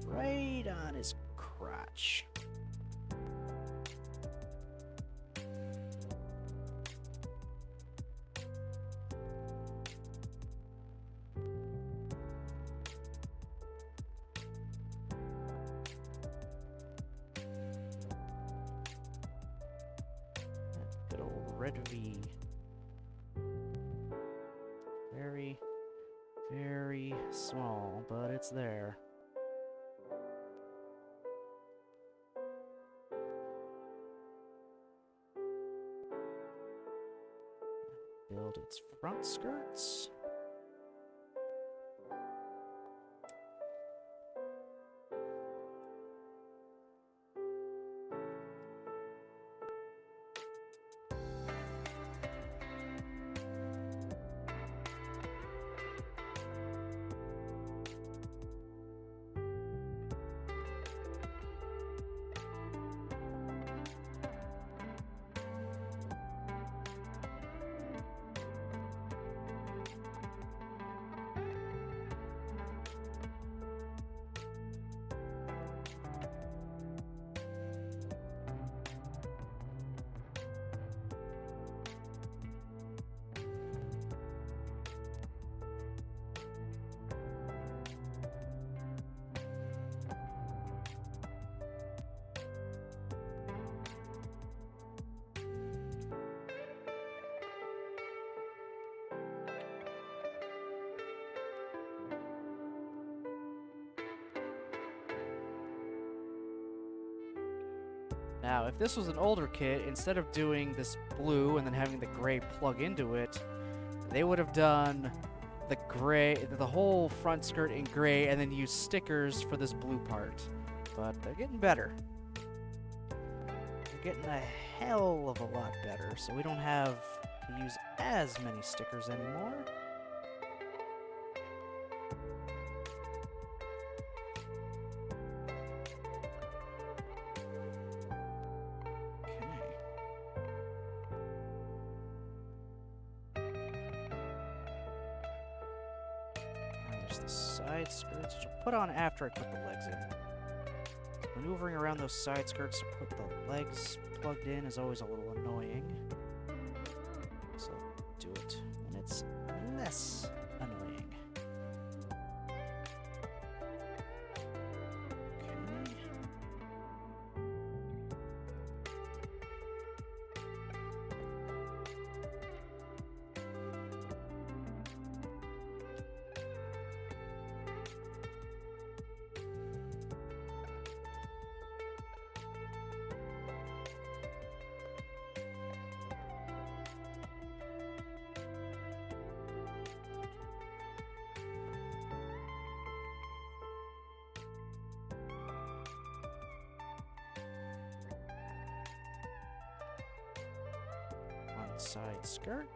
Right on his crotch. Good old red V. Very, very small, but it's there. Build its front skirts. Now, if this was an older kit, instead of doing this blue and then having the gray plug into it, they would have done the gray, the whole front skirt in gray, and then used stickers for this blue part. But they're getting better. They're getting a hell of a lot better, so we don't have to use as many stickers anymore. Okay. There's the side skirts, which I'll put on after I put the legs in. Maneuvering around those side skirts to put the legs plugged in is always a little annoying. So do it when it's less annoying. Okay. One side skirt.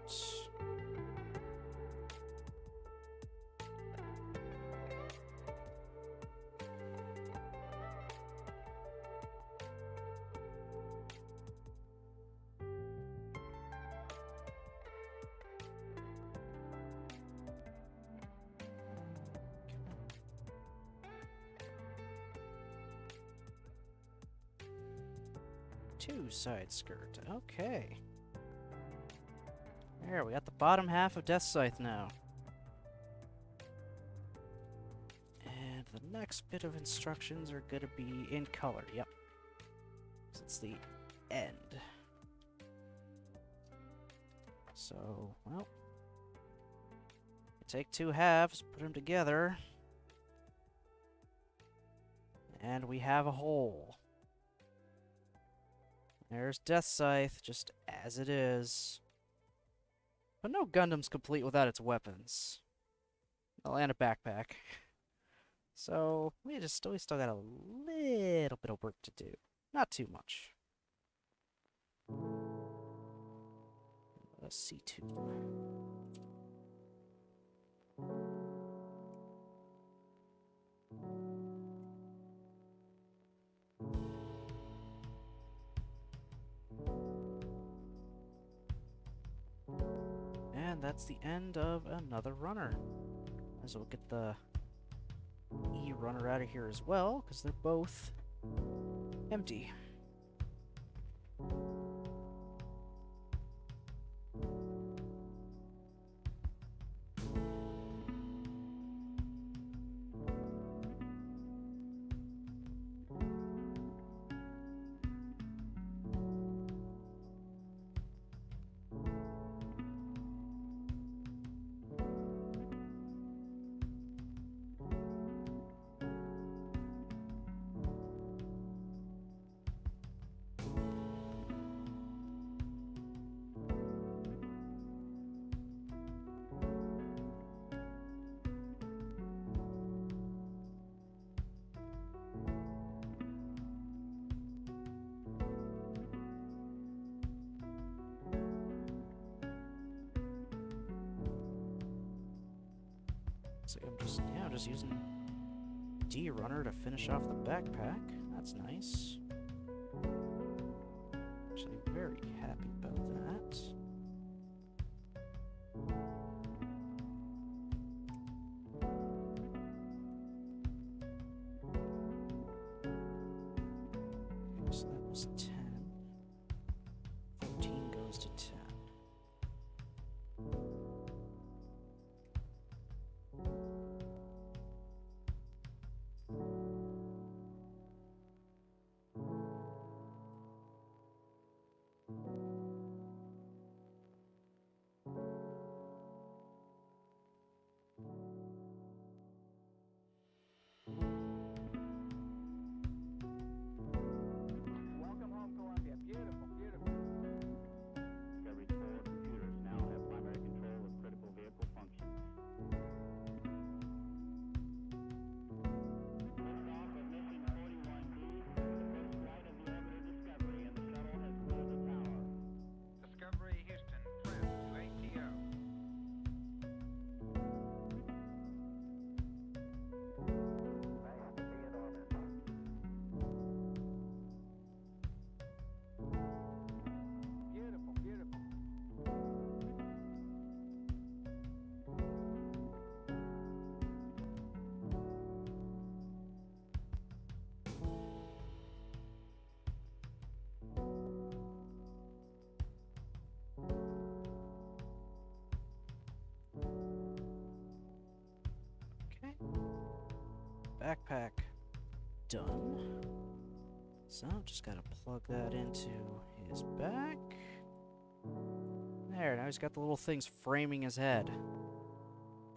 Two side skirt. Okay. There, we got the bottom half of Deathscythe now. And the next bit of instructions are going to be in color. Yep. So it's the end. So, well. Take two halves, put them together. And we have a whole. There's Deathscythe, just as it is. But no Gundam's complete without its weapons. Oh, and a backpack. So, we still got a little bit of work to do. Not too much. C2. And that's the end of another runner. Might as well get the E runner out of here as well, because they're both empty. So I'm just using D runner to finish off the backpack. That's nice. Actually, very happy about that. So that was 10. 14 goes to 10. Welcome home, backpack done. So, just gotta plug that into his back. There, now he's got the little things framing his head.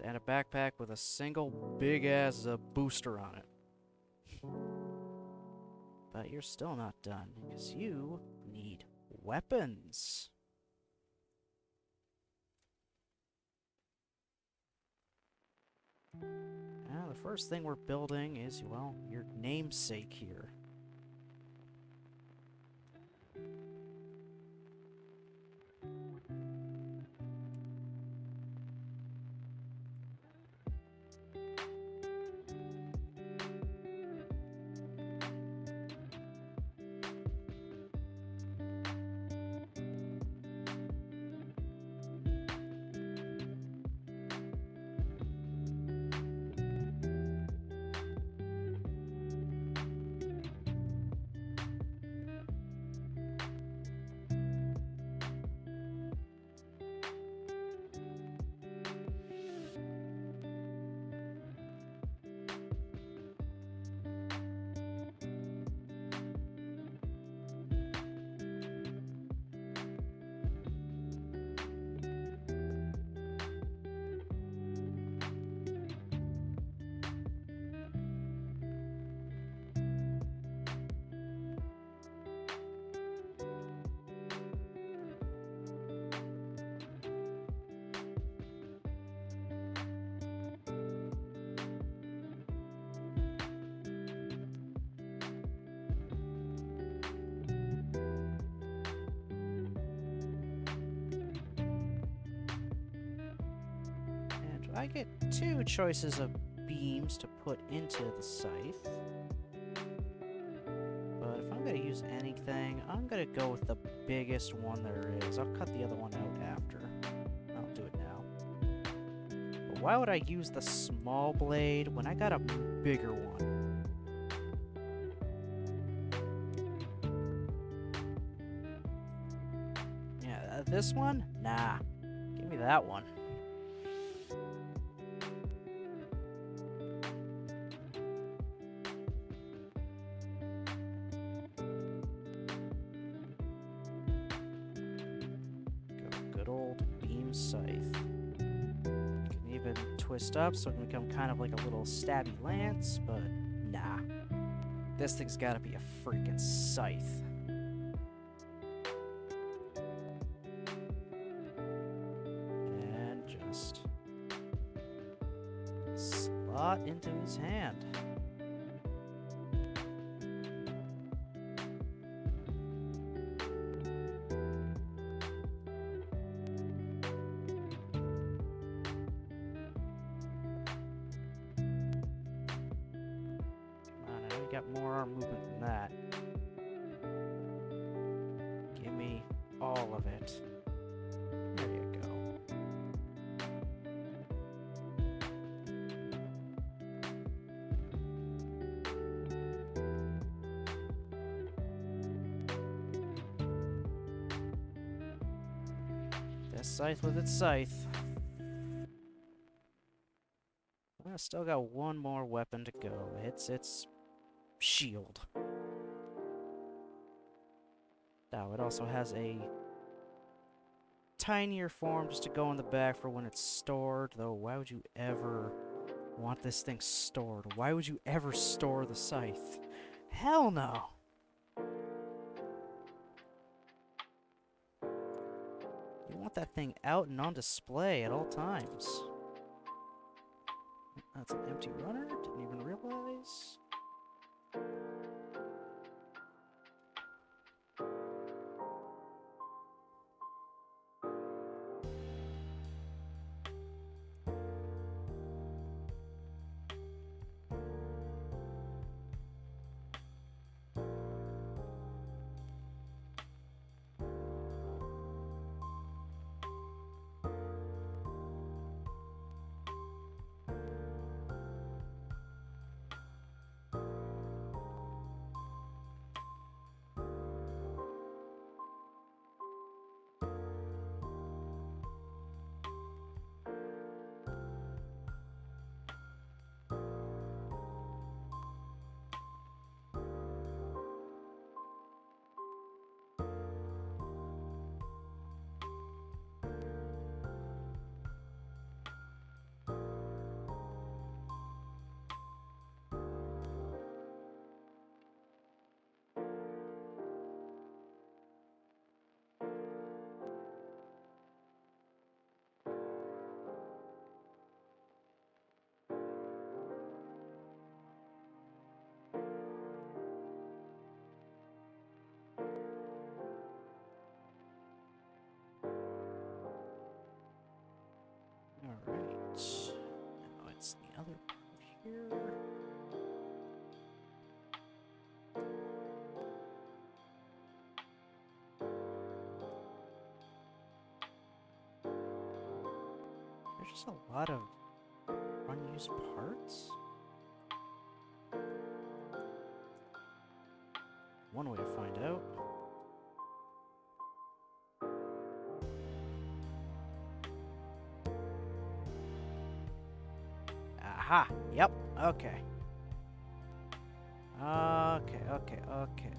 And a backpack with a single big-ass booster on it. But you're still not done, because you need weapons. Now, the first thing we're building is, well, your namesake here. I get two choices of beams to put into the scythe. But if I'm going to use anything, I'm going to go with the biggest one there is. I'll cut the other one out after. I'll do it now. But why would I use the small blade when I got a bigger one? Yeah, this one? Nah. Give me that one. Good old beam scythe. Can even twist up so it can become kind of like a little stabby lance, but nah. This thing's gotta be a freaking scythe. And just slot into his hand. Got more arm movement than that. Give me all of it. There you go. Deathscythe with its scythe. I still got one more weapon to go. It's shield. Now, it also has a tinier form just to go in the back for when it's stored, though why would you ever want this thing stored? Why would you ever store the scythe? Hell no! You want that thing out and on display at all times. That's an empty runner, didn't even realize. other part here. There's just a lot of unused parts. One way to find out. Aha! Yep. Okay. Okay.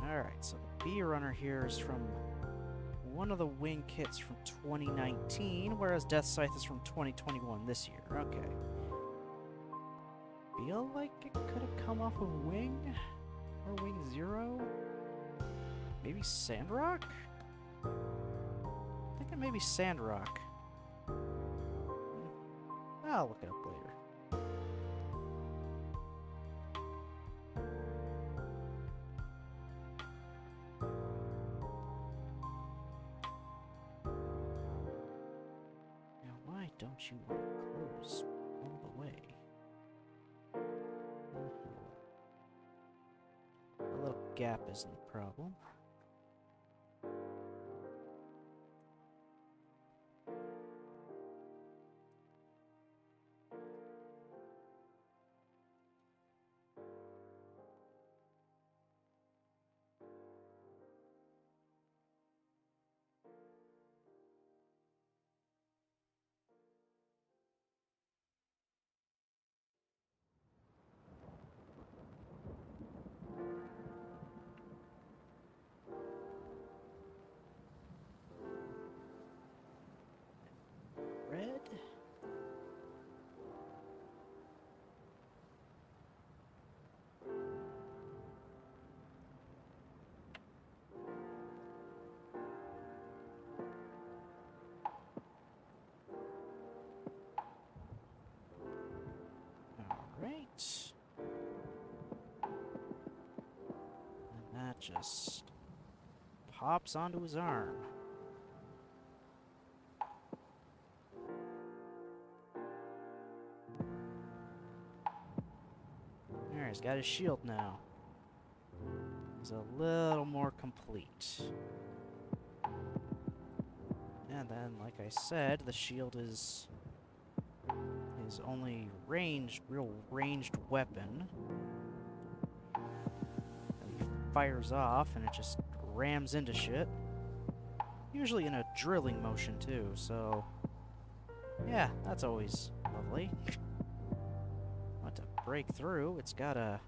Alright, so the B runner here is from one of the wing kits from 2019, whereas Deathscythe is from 2021 this year. Okay. Feel like it could have come off of Wing? Or Wing 0? Maybe Sandrock? I think it may be Sandrock. I'll look it up later. Now, why don't you want to close all the way? A little gap isn't the problem. Red. Alright. And that just pops onto his arm. There, he's got his shield now. He's a little more complete. And then, like I said, the shield is his only real ranged weapon. And he fires off and it just rams into shit. Usually in a drilling motion too, so yeah, that's always lovely. Want to break through, it's gotta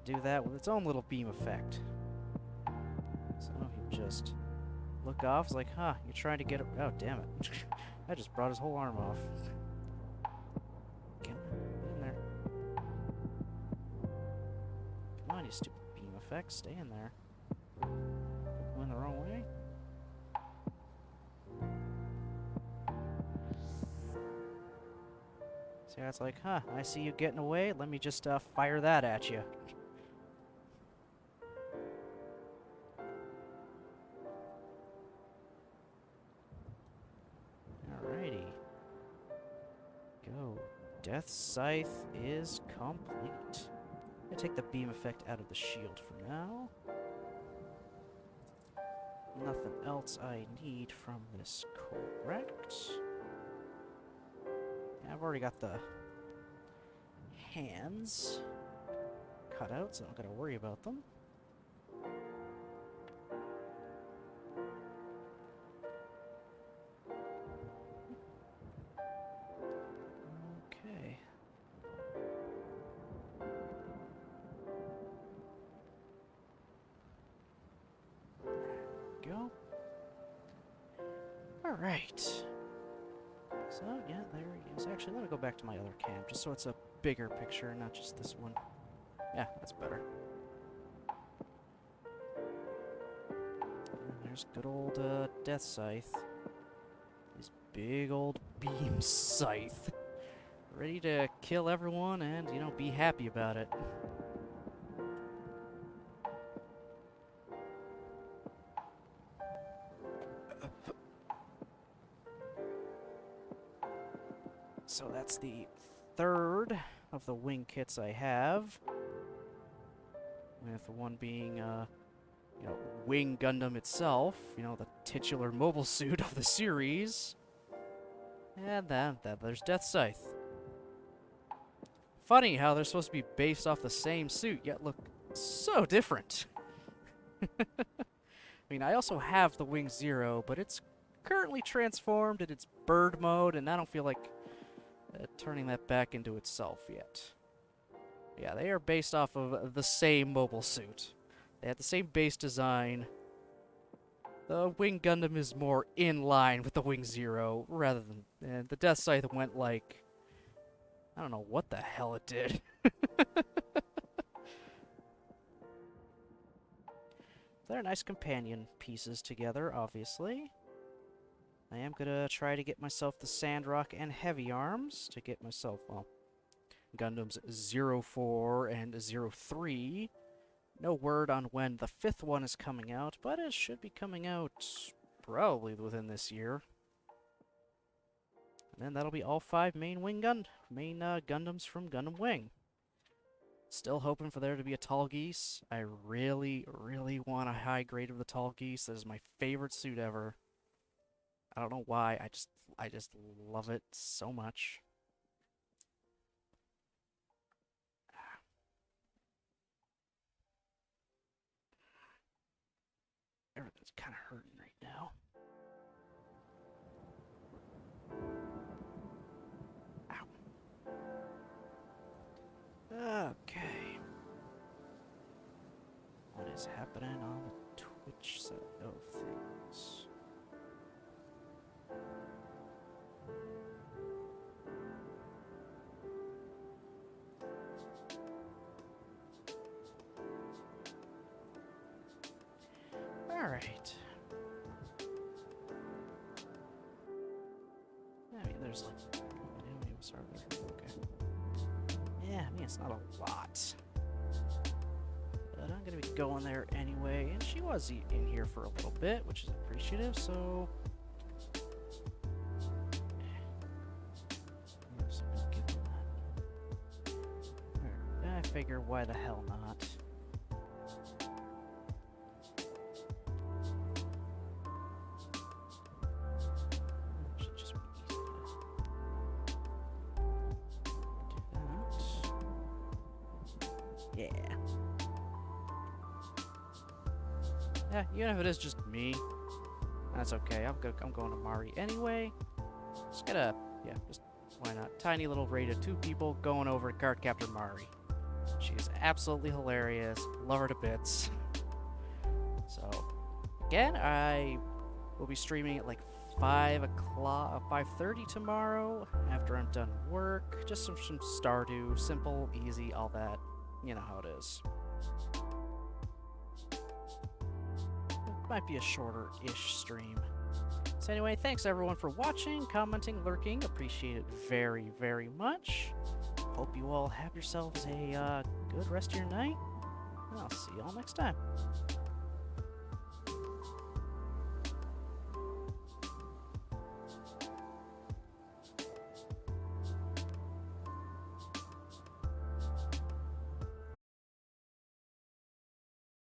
do that with its own little beam effect. So he just look off, it's like, huh, you're trying to get it. Oh, damn it. I just brought his whole arm off. Get in there. Come on, you stupid beam effect, stay in there. Going the wrong way? See how it's like, huh, I see you getting away, let me just fire that at you. Alrighty. Go. Deathscythe is complete. I'm gonna take the beam effect out of the shield for now. Nothing else I need from this, correct? Yeah, I've already got the hands cut out, so I don't gotta worry about them. Okay. Go. Alright. So, yeah, there he is. Actually, let me go back to my other cam, just so it's a bigger picture, not just this one. Yeah, that's better. And there's good old Deathscythe. His big old beam scythe. Ready to kill everyone and, you know, be happy about it. so that's the third of the wing kits I have. With one being, you know, Wing Gundam itself, you know, the titular mobile suit of the series. And then there's Deathscythe. Funny how they're supposed to be based off the same suit, yet look so different. I mean, I also have the Wing Zero, but it's currently transformed in its bird mode, and I don't feel like turning that back into itself yet. Yeah, they are based off of the same mobile suit. They have the same base design. The Wing Gundam is more in line with the Wing Zero, rather than... And the Deathscythe went like... I don't know what the hell it did. They're nice companion pieces together, obviously. I am gonna try to get myself the Sandrock and Heavy Arms to get myself, well, Gundams 04 and 03. No word on when the 5th one is coming out, but it should be coming out probably within this year. And then that'll be all 5 main Gundams from Gundam Wing. Still hoping for there to be a Tall Geese. I really, really want a high grade of the Tall Geese. That is my favorite suit ever. I don't know why. I just love it so much. Everything's kind of hurting right now. Ow. Okay. What is happening on the Twitch side of things? Alright. I mean, there's like... How many was there? Okay. Yeah, I mean, it's not a lot. But I'm gonna be going there anyway, and she was in here for a little bit, which is appreciative, so... I figure, why the hell not? Yeah. Yeah, even if it is just me, that's okay. I'm going to Mari anyway. Just gotta, yeah, just why not? Tiny little raid of 2 people going over to Card Captor Mari. She's absolutely hilarious. Love her to bits. So, again, I will be streaming at like 5:30 tomorrow after I'm done work. Just some Stardew, simple, easy, all that. You know how it is. It might be a shorter-ish stream. So anyway, thanks everyone for watching, commenting, lurking. Appreciate it very, very much. Hope you all have yourselves a good rest of your night. And I'll see you all next time.